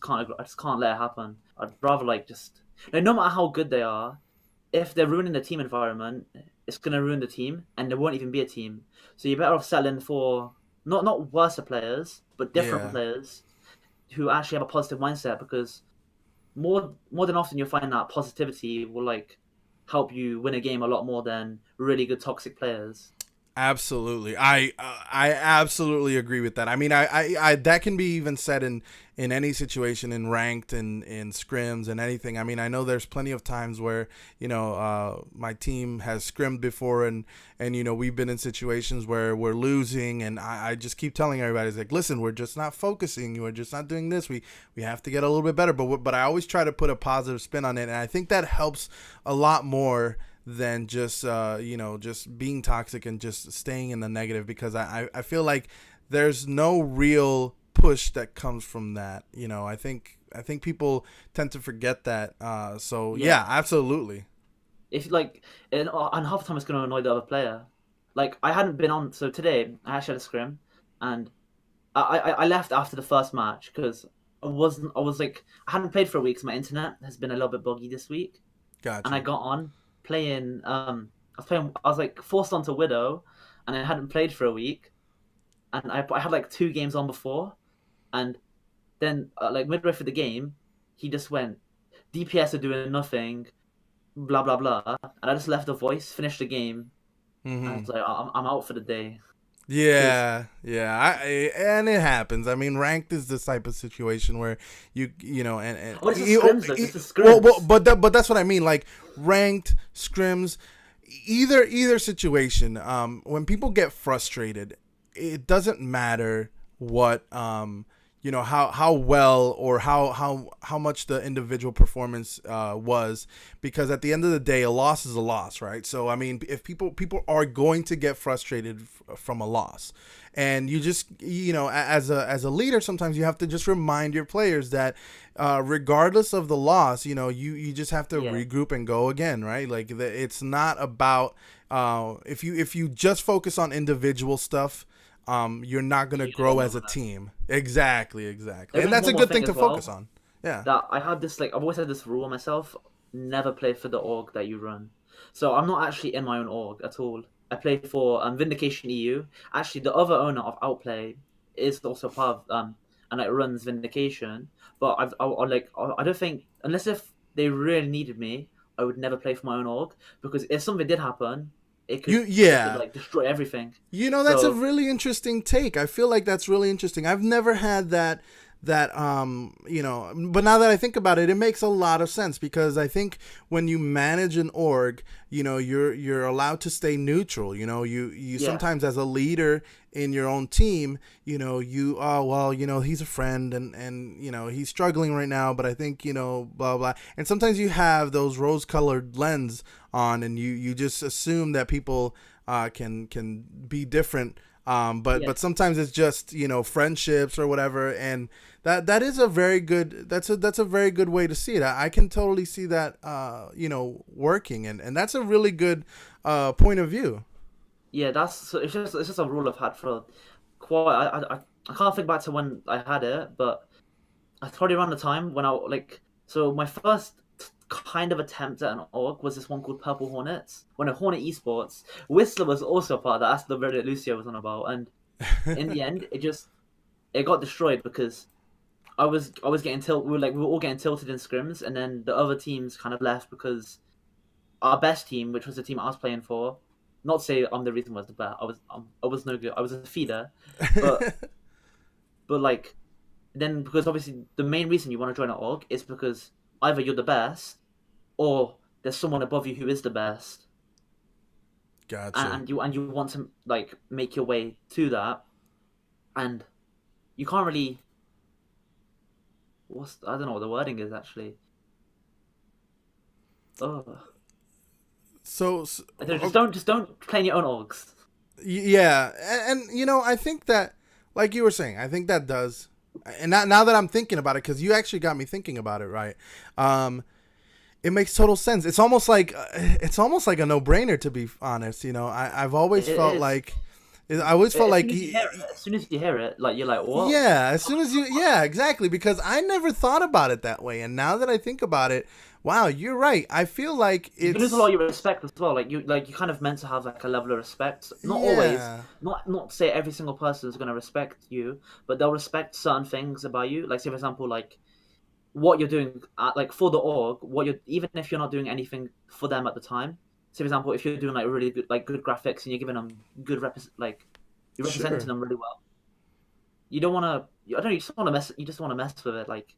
Speaker 3: can't let it happen. I'd rather like just no matter how good they are, if they're ruining the team environment, it's gonna ruin the team, and there won't even be a team. So you're better off settling for not worse players, but different
Speaker 2: Yeah.
Speaker 3: players who actually have a positive mindset. Because more than often you'll find that positivity will like help you win a game a lot more than really good toxic players.
Speaker 2: Absolutely, I absolutely agree with that. I mean, I that can be even said in any situation, in ranked and in scrims and anything. I mean, I know there's plenty of times where my team has scrimmed before, and we've been in situations where we're losing, and I just keep telling everybody, it's like, listen, we're just not focusing, we're just not doing this. We have to get a little bit better, but I always try to put a positive spin on it, and I think that helps a lot more than just just being toxic and just staying in the negative, because I feel like there's no real push that comes from that. I think people tend to forget that. So
Speaker 3: Yeah,
Speaker 2: yeah, absolutely.
Speaker 3: if like and half the time it's gonna annoy the other player. Like I hadn't been on, so today I actually had a scrim, and I left after the first match because I was like I hadn't played for a week, so my internet has been a little bit buggy this week, and I
Speaker 2: Gotcha.
Speaker 3: got on playing. I was like forced onto Widow, and I hadn't played for a week, and I had like 2 games on before, and then like midway through the game, he just went, DPS are doing nothing, blah blah blah, and I just left a voice, finished the game, and I
Speaker 2: Hmm.
Speaker 3: was like, I'm out for the day, because
Speaker 2: Yeah. And it happens. I mean, ranked is this type of situation where and
Speaker 3: what is the scrims though? Just the
Speaker 2: well,
Speaker 3: scrims.
Speaker 2: but that's what I mean. Like ranked scrims, either situation. When people get frustrated, it doesn't matter what you know, how well or how much the individual performance was, because at the end of the day, a loss is a loss, right? So I mean, if people are going to get frustrated from a loss, and you just, you know, as a leader, sometimes you have to just remind your players that regardless of the loss, you know, you just have to regroup and go again, right? Like it's not about if you just focus on individual stuff, you're not going to grow as a team. Exactly. And that's a good thing to focus on. Yeah.
Speaker 3: That I had this, like, I've always had this rule myself: never play for the org that you run. So I'm not actually in my own org at all. I play for Vindication EU. Actually, the other owner of Outplay is also part of and it runs Vindication. But I don't think, unless if they really needed me, I would never play for my own org, because if something did happen, it could like destroy everything.
Speaker 2: You know, that's a really interesting take. I feel like that's really interesting. I've never had that you know, but now that I think about it, it makes a lot of sense, because I think when you manage an org, you know, you're allowed to stay neutral. You know, you sometimes, as a leader in your own team, you know, well, you know, he's a friend and you know, he's struggling right now, but I think, you know, blah blah. And sometimes you have those rose-colored lens on, and you just assume that people can be different. But sometimes it's just, you know, friendships or whatever, and that is a very good, that's a very good way to see it. I can totally see that you know, working, and that's a really good point of view.
Speaker 3: Yeah, it's just a rule I've had for quite. I can't think back to when I had it, but I probably around the time when my first kind of attempt at an org was this one called Purple Hornets. When Hornet Esports, Whistler was also part of that. That's the Reddit Lucio was on about, and in the end, it got destroyed because I was getting tilted. We were all getting tilted in scrims, and then the other teams kind of left because our best team, which was the team I was playing for, not to say I'm the reason why I was the best. I was no good. I was a feeder, but like then, because obviously the main reason you want to join an org is because either you're the best, or there's someone above you who is the best.
Speaker 2: Gotcha.
Speaker 3: And you want to like make your way to that, and you can't really. I don't know what the wording is actually. Oh.
Speaker 2: So
Speaker 3: just don't play in your own orgs.
Speaker 2: Yeah, and you know, I think that, like you were saying, I think that does. And now that I'm thinking about it, because you actually got me thinking about it, right? It makes total sense. It's almost like a no-brainer, to be honest. You know, I've always felt like. I always felt like
Speaker 3: as soon as you hear it, like you're like, what?
Speaker 2: Yeah, as soon as exactly, because I never thought about it that way, and now that I think about it, wow, you're right. I feel like
Speaker 3: you lose a lot of your respect as well. Like you kind of meant to have like a level of respect. Not always. Not say every single person is going to respect you, but they'll respect certain things about you. Like, say for example, like what you're doing, like for the org, even if you're not doing anything for them at the time. Say for example, if you're doing like really good, like good graphics, and you're giving them good you're representing them really well. You don't want to. I don't know. You just want to mess. You just want to mess with it, like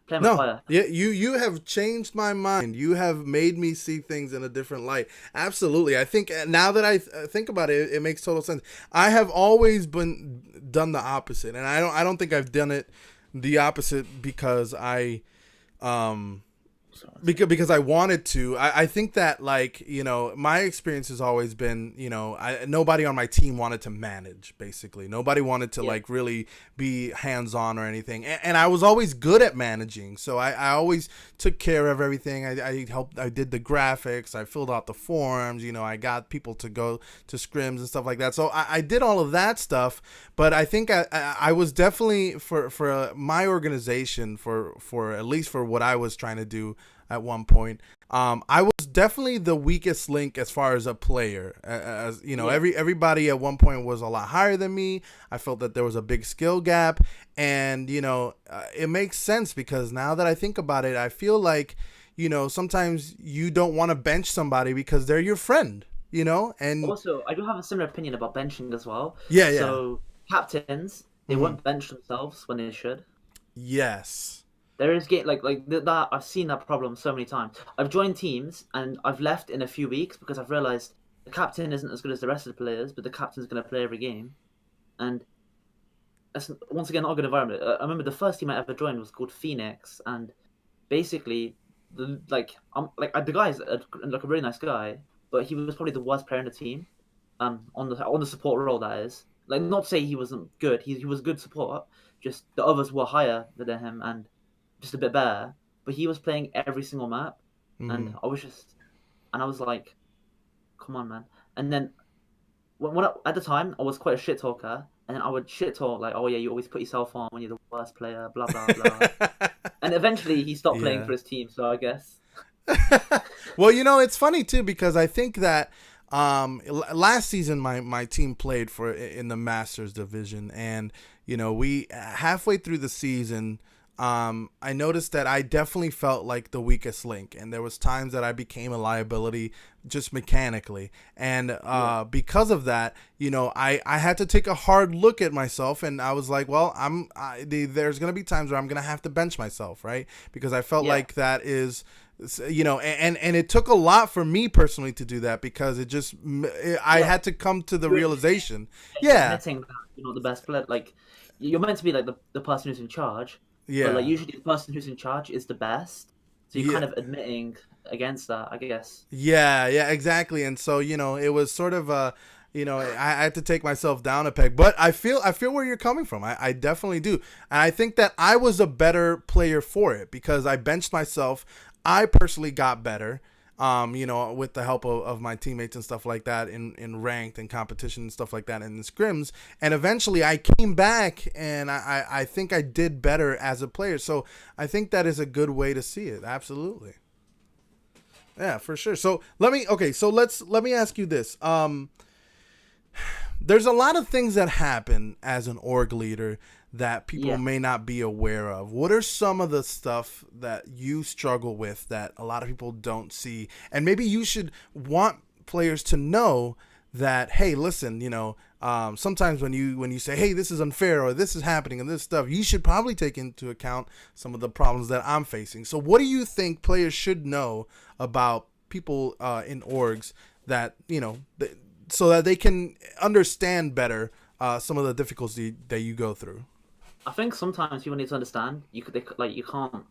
Speaker 3: playing with fire.
Speaker 2: Yeah, you have changed my mind. You have made me see things in a different light. Absolutely. I think now that I think about it, it makes total sense. I have always done the opposite, and I don't think I've done it the opposite because because I wanted to. I think that, like, you know, my experience has always been, you know, nobody on my team wanted to manage, basically. Nobody wanted to like really be hands-on or anything. And I was always good at managing. So I always took care of everything. I helped. I did the graphics. I filled out the forms. You know, I got people to go to scrims and stuff like that. So I did all of that stuff. But I think I was definitely, for my organization, for at least for what I was trying to do at one point, I was definitely the weakest link as far as a player. As you know, everybody at one point was a lot higher than me. I felt that there was a big skill gap, and you know, it makes sense because now that I think about it, I feel like, you know, sometimes you don't want to bench somebody because they're your friend, you know. And
Speaker 3: also, I do have a similar opinion about benching as well.
Speaker 2: Yeah.
Speaker 3: So captains, they won't bench themselves when they should.
Speaker 2: Yes.
Speaker 3: There is that. I've seen that problem so many times. I've joined teams and I've left in a few weeks because I've realized the captain isn't as good as the rest of the players, but the captain's going to play every game, and once again not a good environment. I remember the first team I ever joined was called Phoenix, and basically the guy's like a really nice guy, but he was probably the worst player in the team. On the support role, that is. Like, not to say he wasn't good. He was good support. Just the others were higher than him and just a bit better. But he was playing every single map, and I was like, come on, man. And then at the time, I was quite a shit talker, and then I would shit talk like, oh yeah, you always put yourself on when you're the worst player, blah blah blah. And eventually, he stopped playing for his team. So I guess.
Speaker 2: Well, it's funny too, because I think that last season my team played in the Masters division, and we halfway through the season, I noticed that I definitely felt like the weakest link, and there was times that I became a liability just mechanically, and because of that, I had to take a hard look at myself, and I was like, well, there's gonna be times where I'm gonna have to bench myself, right? Because I felt like that is, and it took a lot for me personally to do that, because I had to come to the realization.
Speaker 3: Admitting that you're not the best player, like you're meant to be like the person who's in charge.
Speaker 2: Yeah.
Speaker 3: But like usually the person who's in charge is the best. So you're kind of admitting against that, I guess.
Speaker 2: Yeah, exactly. And so, it was sort of I had to take myself down a peg, but I feel where you're coming from. I definitely do. And I think that I was a better player for it, because I benched myself. I personally got better. With the help of my teammates and stuff like that in ranked and competition and stuff like that and in scrims. And eventually I came back, and I think I did better as a player. So I think that is a good way to see it. Absolutely. Yeah, for sure. So let me ask you this. There's a lot of things that happen as an org leader that people may not be aware of. What are some of the stuff that you struggle with that a lot of people don't see? And maybe you should want players to know that, hey, listen, sometimes when you say, hey, this is unfair, or this is happening and this stuff, you should probably take into account some of the problems that I'm facing. So what do you think players should know about people in orgs that, so that they can understand better some of the difficulties that you go through?
Speaker 3: I think sometimes people need to understand you can't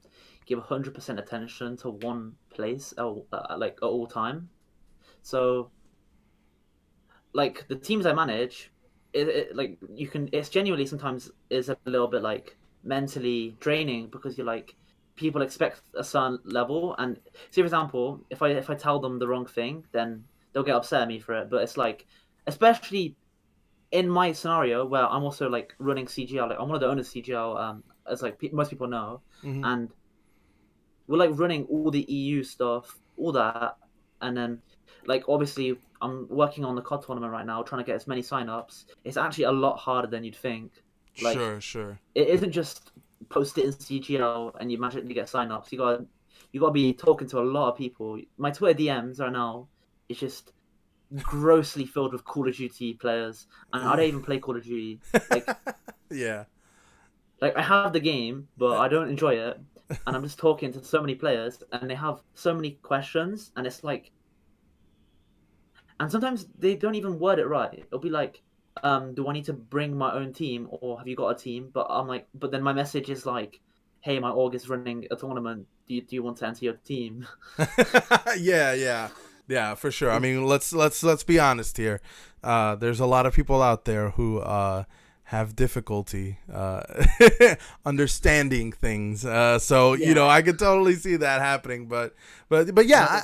Speaker 3: give 100% attention to one place at all time. So like the teams I manage, it's genuinely sometimes is a little bit like mentally draining, because you're like, people expect a certain level, and say for example, if I tell them the wrong thing, then they'll get upset at me for it. But it's like, especially in my scenario where I'm also like running CGL, like I'm one of the owners of CGL, as like most people know, and we're like running all the EU stuff, all that, and then like obviously I'm working on the COD tournament right now, trying to get as many sign-ups. It's actually a lot harder than you'd think. Like,
Speaker 2: sure.
Speaker 3: It isn't just post it in CGL and you magically get sign-ups. You gotta be talking to a lot of people. My Twitter DMs right now is just grossly filled with Call of Duty players, and I don't even play Call of Duty. Like,
Speaker 2: yeah,
Speaker 3: like I have the game, but I don't enjoy it, and I'm just talking to so many players, and they have so many questions, and it's like, and sometimes they don't even word it right. It'll be like, do I need to bring my own team, or have you got a team? But I'm like, but then my message is like, hey, my org is running a tournament. Do you want to enter your team?
Speaker 2: Yeah, for sure. I mean, let's be honest here. There's a lot of people out there who have difficulty understanding things. So I could totally see that happening. But yeah,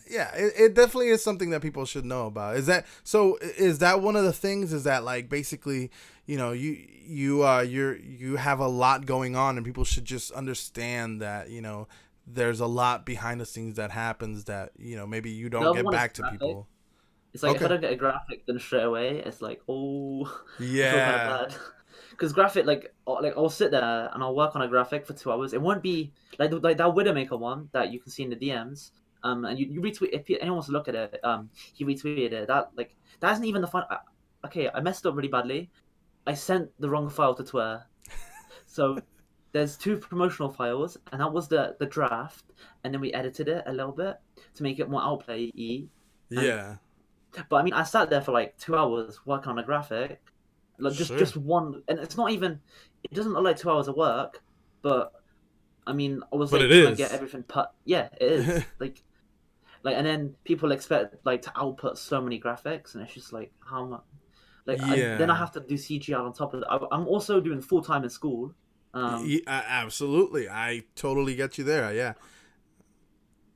Speaker 2: it definitely is something that people should know about. Is that one of the things? Is that like basically, you have a lot going on, and people should just understand that there's a lot behind the scenes that happens that maybe you don't get back to people.
Speaker 3: It's like, if I don't get a graphic, then straight away it's like, oh,
Speaker 2: yeah.
Speaker 3: Because graphic, like I'll sit there and I'll work on a graphic for 2 hours. It won't be like that Widowmaker one that you can see in the DMs. And you retweet, if anyone wants to look at it. He retweeted it. That isn't even the fun. Okay, I messed up really badly. I sent the wrong file to Twitter. So there's 2 promotional files, and that was the draft, and then we edited it a little bit to make it more outplay-y.
Speaker 2: Yeah.
Speaker 3: But I mean, I sat there for like 2 hours working on a graphic, Like
Speaker 2: Sure.
Speaker 3: just one, and it's not even. It doesn't look like 2 hours of work, but I mean, I was
Speaker 2: But
Speaker 3: like
Speaker 2: it
Speaker 3: trying to get
Speaker 2: is.
Speaker 3: everything put. Yeah, it is like, and then people expect like to output so many graphics, and it's just like how much. Like then I
Speaker 2: Yeah.
Speaker 3: have to do CGI on top of it. I'm also doing full time in school.
Speaker 2: Absolutely. I totally get you there. Yeah.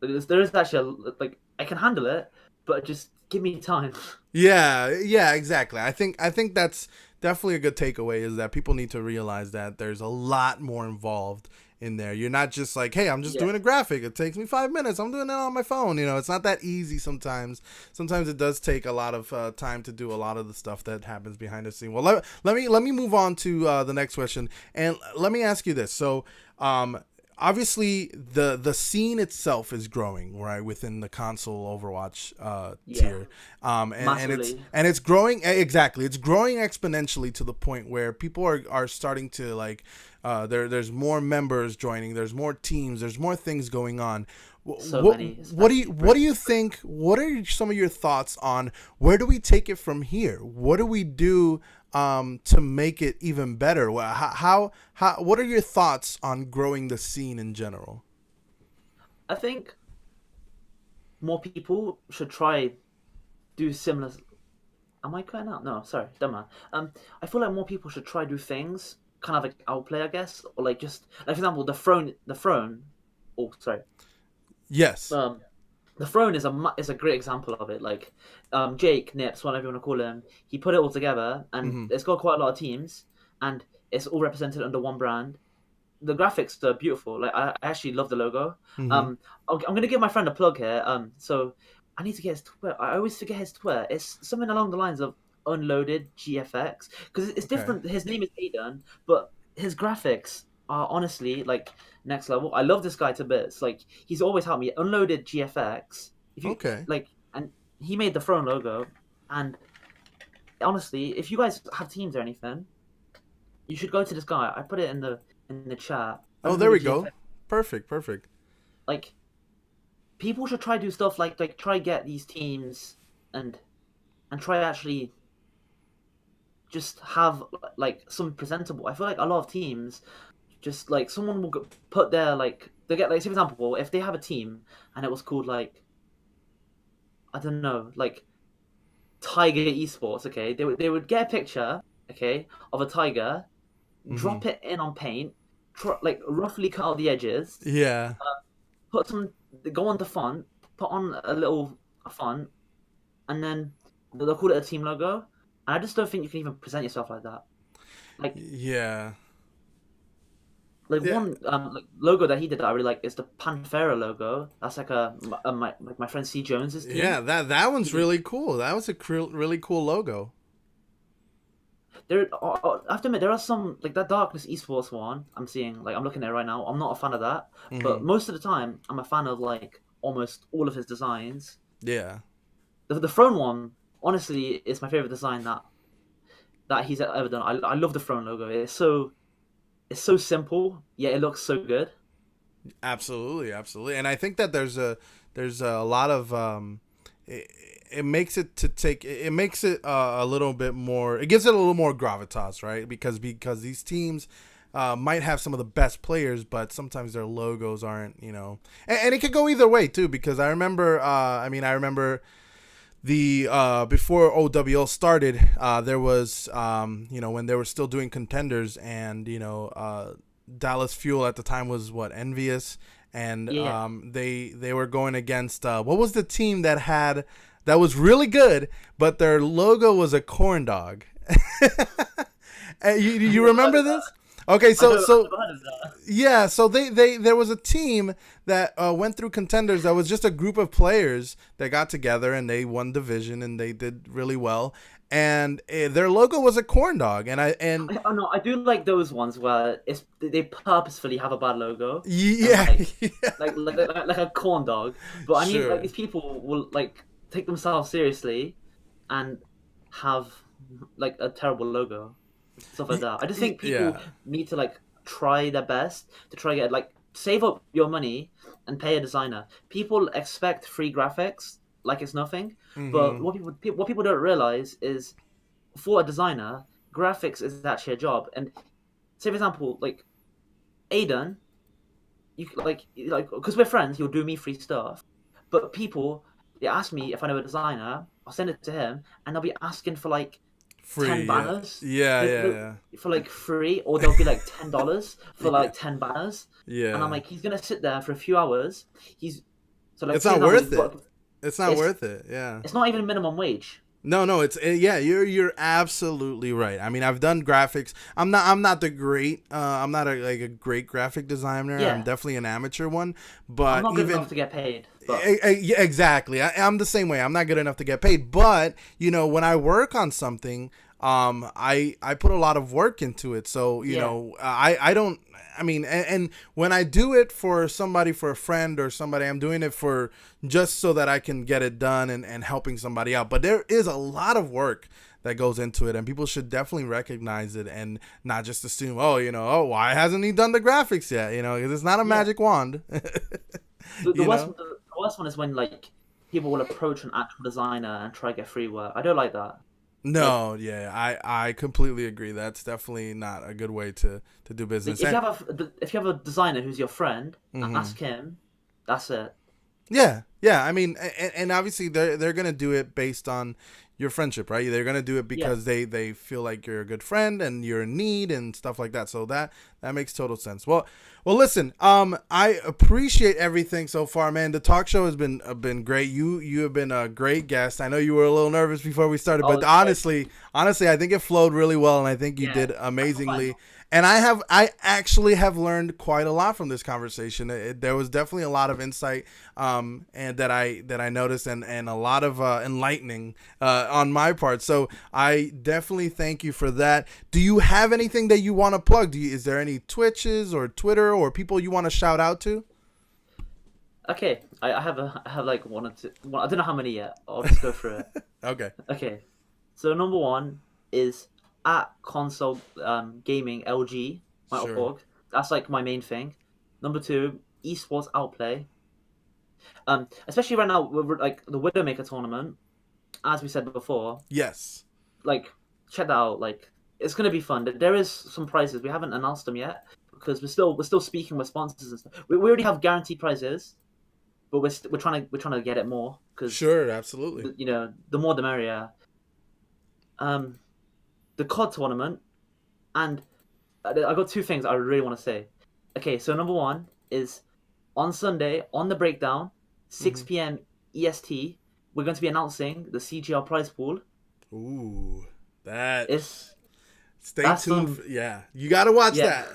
Speaker 3: There is actually like I can handle it, but just give me time.
Speaker 2: Yeah, exactly. I think that's definitely a good takeaway is that people need to realize that there's a lot more involved in there. You're not just like, hey, I'm just
Speaker 3: Yeah,
Speaker 2: doing a graphic. It takes me 5 minutes. I'm doing it on my phone. It's not that easy sometimes. Sometimes it does take a lot of time to do a lot of the stuff that happens behind the scene. Well, let me move on to the next question, and let me ask you this. So, obviously the scene itself is growing right within the console Overwatch
Speaker 3: yeah,
Speaker 2: tier, and
Speaker 3: massively.
Speaker 2: it's growing exactly. It's growing exponentially to the point where people are starting to like there's more members joining, there's more teams, there's more things going on.
Speaker 3: So
Speaker 2: What
Speaker 3: many,
Speaker 2: what do you
Speaker 3: especially
Speaker 2: what do you
Speaker 3: Brits.
Speaker 2: think? What are some of your thoughts on where do we take it from here? What do we do to make it even better? How what are your thoughts on growing the scene in general?
Speaker 3: I think more people should try do similar. Am I cutting out? No, sorry, don't mind. I feel like more people should try do things kind of like outplay, I guess, or like just like for example, the throne. Oh, sorry.
Speaker 2: Yes.
Speaker 3: Um, the throne is a great example of it. Like, Jake Nips, whatever you want to call him, he put it all together, and
Speaker 2: Mm-hmm.
Speaker 3: it's got quite a lot of teams, and it's all represented under one brand. The graphics are beautiful. Like, I actually love the logo.
Speaker 2: Mm-hmm.
Speaker 3: I'm gonna give my friend a plug here. So I need to get his Twitter. I always forget his Twitter. It's something along the lines of Unloaded GFX because it's
Speaker 2: Okay.
Speaker 3: different. His name is Aiden, but his graphics are honestly like next level. I love this guy to bits. Like he's always helped me. Unloaded GFX. If you
Speaker 2: Okay.
Speaker 3: like, and he made the throne logo. And honestly, if you guys have teams or anything, you should go to this guy. I put it in the chat.
Speaker 2: Oh, there
Speaker 3: Unloaded
Speaker 2: we go.
Speaker 3: GFX.
Speaker 2: Perfect. Perfect.
Speaker 3: Like people should try do stuff like try get these teams and try actually just have like some presentable. I feel like a lot of teams just like someone will put their like they get like say for example if they have a team and it was called like I don't know like Tiger Esports. Okay, they would get a picture, okay, of a tiger,
Speaker 2: Mm-hmm.
Speaker 3: drop it in on paint, like roughly cut out the edges,
Speaker 2: Yeah.
Speaker 3: put some go on the font, put on a little font, and then they'll call it a team logo. And I just don't think you can even present yourself like that. Like
Speaker 2: Yeah.
Speaker 3: like
Speaker 2: Yeah.
Speaker 3: one like logo that he did that I really like is the Panthera logo. That's like my friend C Jones's
Speaker 2: Yeah.
Speaker 3: team.
Speaker 2: That
Speaker 3: He
Speaker 2: one's
Speaker 3: did
Speaker 2: really cool. That was a really cool logo.
Speaker 3: there. I have to admit there are some like that Darkness Esports one. I'm seeing like I'm looking at it right now. I'm not a fan of that,
Speaker 2: Mm-hmm.
Speaker 3: but most of the time I'm a fan of like almost all of his designs.
Speaker 2: Yeah.
Speaker 3: The throne one honestly is my favorite design that he's ever done. I love the throne logo. It's so simple, yet it looks so good.
Speaker 2: Absolutely, absolutely, and I think that there's a lot of it makes it to take it makes it a little bit more. It gives it a little more gravitas, right? Because these teams might have some of the best players, but sometimes their logos aren't, and it could go either way too. Because I remember, I remember the before OWL started, there was when they were still doing contenders, and Dallas Fuel at the time was what Envious, and
Speaker 3: Yeah,
Speaker 2: they were going against what was the team that was really good, but their logo was a corn dog.
Speaker 3: I've
Speaker 2: You
Speaker 3: never heard
Speaker 2: remember
Speaker 3: of that.
Speaker 2: this? Okay,
Speaker 3: I've
Speaker 2: so
Speaker 3: never, I've
Speaker 2: so
Speaker 3: never heard of that.
Speaker 2: yeah, so they there was a team that went through contenders that was just a group of players that got together and they won division and they did really well, and their logo was a corn dog, and
Speaker 3: Oh no, I do like those ones where they purposefully have a bad logo and
Speaker 2: yeah, yeah,
Speaker 3: like a corn dog. But I mean, like
Speaker 2: sure,
Speaker 3: these people will like take themselves seriously and have like a terrible logo, stuff like that. I just think people
Speaker 2: yeah,
Speaker 3: need to like try their best to try get like save up your money and pay a designer. People expect free graphics like it's nothing, but
Speaker 2: mm-hmm,
Speaker 3: what people don't realize is for a designer, graphics is actually a job. And say for example, like Aiden, you like because we're friends, he'll do me free stuff. But people, they ask me if I know a designer, I'll send it to him, and they'll be asking for like
Speaker 2: Free.
Speaker 3: 10 banners.
Speaker 2: Yeah.
Speaker 3: For like free, or they'll be like $10 for like 10 banners.
Speaker 2: Yeah.
Speaker 3: And I'm like, he's gonna sit there for a few hours. He's so like
Speaker 2: It's not
Speaker 3: for example,
Speaker 2: worth
Speaker 3: he's got-
Speaker 2: it. It's not worth it. Yeah.
Speaker 3: It's not even minimum wage.
Speaker 2: No, it's yeah. You're absolutely right. I mean, I've done graphics. I'm not the great. I'm not a great graphic designer.
Speaker 3: Yeah.
Speaker 2: I'm definitely an amateur one. But
Speaker 3: I'm not good
Speaker 2: even
Speaker 3: enough to get paid. But
Speaker 2: yeah, exactly. I'm the same way. I'm not good enough to get paid. But when I work on something, I put a lot of work into it. So you know, I don't. I mean, and when I do it for somebody, for a friend or somebody, I'm doing it for just so that I can get it done and helping somebody out. But there is a lot of work that goes into it, and people should definitely recognize it and not just assume, why hasn't he done the graphics yet? Because it's not a magic wand.
Speaker 3: the worst one is when like people will approach an actual designer and try to get free work. I don't like that.
Speaker 2: No, I completely agree. That's definitely not a good way to do business.
Speaker 3: If you have a designer who's your friend, ask him. That's it.
Speaker 2: Yeah. I mean, and obviously they're gonna do it based on your friendship, right? They're gonna do it because they feel like you're a good friend and you're in need and stuff like that. So that makes total sense. Well, listen, I appreciate everything so far, man. The talk show has been great. You have been a great guest. I know you were a little nervous before we started, but honestly, I think it flowed really well, and I think you did amazingly. And I actually have learned quite a lot from this conversation. There was definitely a lot of insight, and that I noticed, and a lot of enlightening on my part. So I definitely thank you for that. Do you have anything that you want to plug? Is there any Twitches or Twitter or people you want to shout out to?
Speaker 3: Okay, I have like one or two. Well, I don't know how many yet. I'll just go through it. Okay. So number one is at console gaming LG org. That's like my main thing. Number two, esports outplay. Especially right now, we're like the Widowmaker tournament, as we said before.
Speaker 2: Yes.
Speaker 3: Like, check that out. Like, it's gonna be fun. There is some prizes. We haven't announced them yet because we're still speaking with sponsors and stuff. We already have guaranteed prizes, but we're trying to get it more because
Speaker 2: sure, absolutely.
Speaker 3: The more the merrier. The COD tournament, and I got two things I really want to say. Okay, so number one is on Sunday on the breakdown, 6 p.m. EST. We're going to be announcing the CGR prize pool.
Speaker 2: Ooh, that
Speaker 3: is.
Speaker 2: Stay tuned. Yeah, you got to watch that.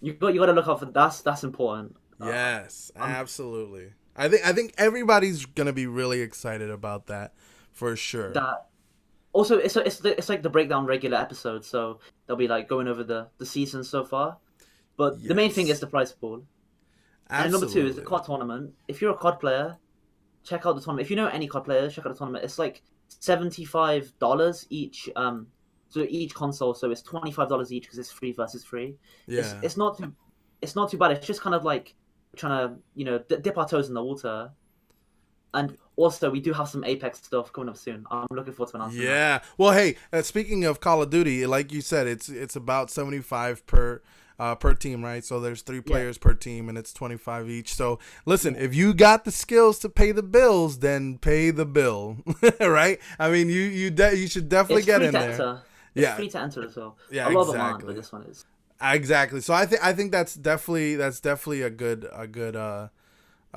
Speaker 3: You got to look out for that's important.
Speaker 2: Yes, absolutely. I think everybody's gonna be really excited about that for sure.
Speaker 3: Also, it's like the breakdown regular episode, so they'll be like going over the season so far. But the main thing is the prize pool. Absolutely. And number two is the COD tournament. If you're a COD player, check out the tournament. If you know any COD players, check out the tournament. It's like $75 each. So each console, so it's $25 each because it's free versus free.
Speaker 2: Yeah.
Speaker 3: It's not too bad. It's just kind of like trying to dip our toes in the water. And also, we do have some Apex stuff coming up soon. I'm looking forward to announcing that.
Speaker 2: Well, hey, speaking of Call of Duty, like you said, it's about 75 per team, right? So there's 3 players per team, and it's 25 each. So listen, if you got the skills to pay the bills, then pay the bill, right? I mean, you should definitely get in there.
Speaker 3: It's free to enter as well.
Speaker 2: Yeah,
Speaker 3: I love it, man, but this one is
Speaker 2: exactly. So I think that's definitely a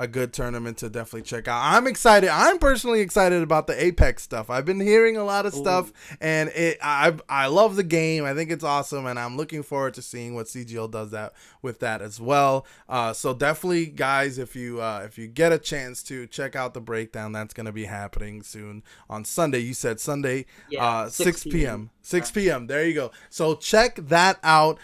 Speaker 2: good tournament to definitely check out. I'm excited. I'm personally excited about the Apex stuff. I've been hearing a lot of stuff, and I love the game. I think it's awesome, and I'm looking forward to seeing what CGL does with that as well. So definitely, guys, if you get a chance to check out the breakdown, that's going to be happening soon on Sunday. You said Sunday, 6 p.m. 6 p.m. There you go. So check that out.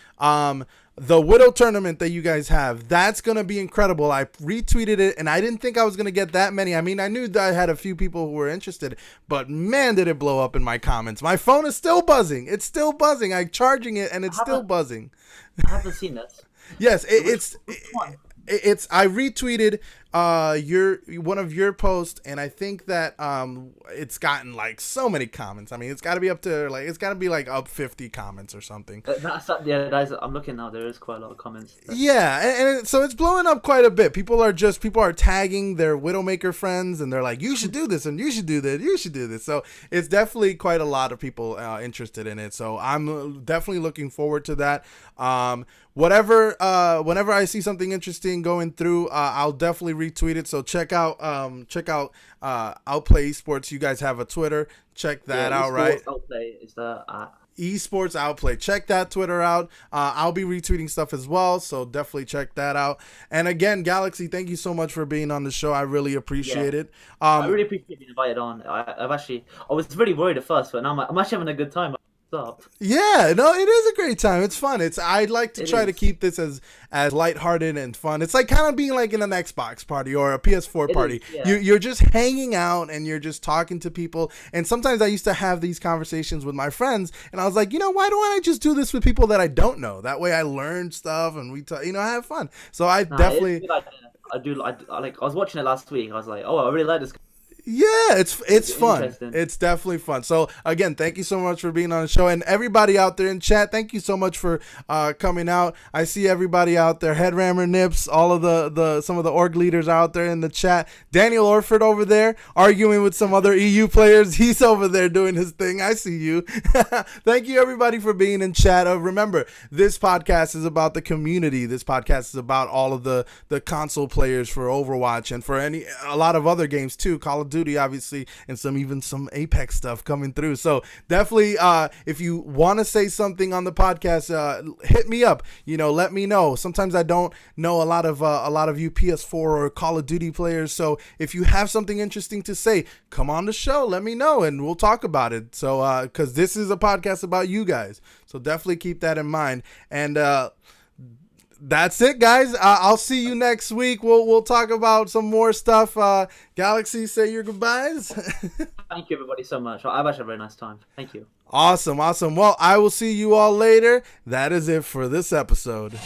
Speaker 2: The Widow tournament that you guys have, that's going to be incredible. I retweeted it, and I didn't think I was going to get that many. I mean, I knew that I had a few people who were interested, but man, did it blow up in my comments. My phone is still buzzing. It's still buzzing. I'm charging it, and it's still buzzing.
Speaker 3: I haven't seen this.
Speaker 2: Yes, it's I retweeted one of your posts, and I think that it's gotten like so many comments. I mean, it's got to be up to like it's got to be like up 50 comments or something.
Speaker 3: I'm looking now. There is quite a lot of comments.
Speaker 2: Yeah, and so it's blowing up quite a bit. People are tagging their Widowmaker friends, and they're like, "You should do this, and you should do that, you should do this." So it's definitely quite a lot of people interested in it. So I'm definitely looking forward to that. Whenever I see something interesting going through, I'll definitely retweet it. So check out Outplay Esports. You guys have a Twitter. Check that out, right?
Speaker 3: Outplay is the
Speaker 2: Esports Outplay. Check that Twitter out. I'll be retweeting stuff as well, so definitely check that out. And again, Galaxy, thank you so much for being on the show. I really appreciate it.
Speaker 3: I really appreciate being invited on. I was really worried at first, but now I'm actually having a good time. Up.
Speaker 2: Yeah, no, it is a great time. It's fun. I'd like to try to keep this as lighthearted and fun. It's like kind of being like in an Xbox party or a PS4 party. You're just hanging out and you're just talking to people. And sometimes I used to have these conversations with my friends, and I was like, why don't I just do this with people that I don't know? That way I learn stuff and we have fun. So I definitely
Speaker 3: I was watching it last week. I was like, oh, I really like this.
Speaker 2: Yeah, it's fun. It's definitely fun. So again, thank you so much for being on the show, and everybody out there in chat, thank you so much for coming out. I see everybody out there, Headrammer Nips, all of the some of the org leaders out there in the chat. Daniel Orford over there arguing with some other EU players. He's over there doing his thing. I see you. Thank you everybody for being in chat. Remember, this podcast is about the community. This podcast is about all of the console players for Overwatch and for a lot of other games too. Call of Duty, obviously, and some Apex stuff coming through. So definitely, if you want to say something on the podcast, hit me up. Let me know. Sometimes I don't know a lot of you PS4 or Call of Duty players. So if you have something interesting to say, come on the show. Let me know, and we'll talk about it. So because this is a podcast about you guys, so definitely keep that in mind. And that's it, guys. I'll see you next week. We'll talk about some more stuff. Galaxy, say your goodbyes.
Speaker 3: Thank you, everybody, so much. I've actually had a very nice time. Thank you.
Speaker 2: Awesome. Well, I will see you all later. That is it for this episode.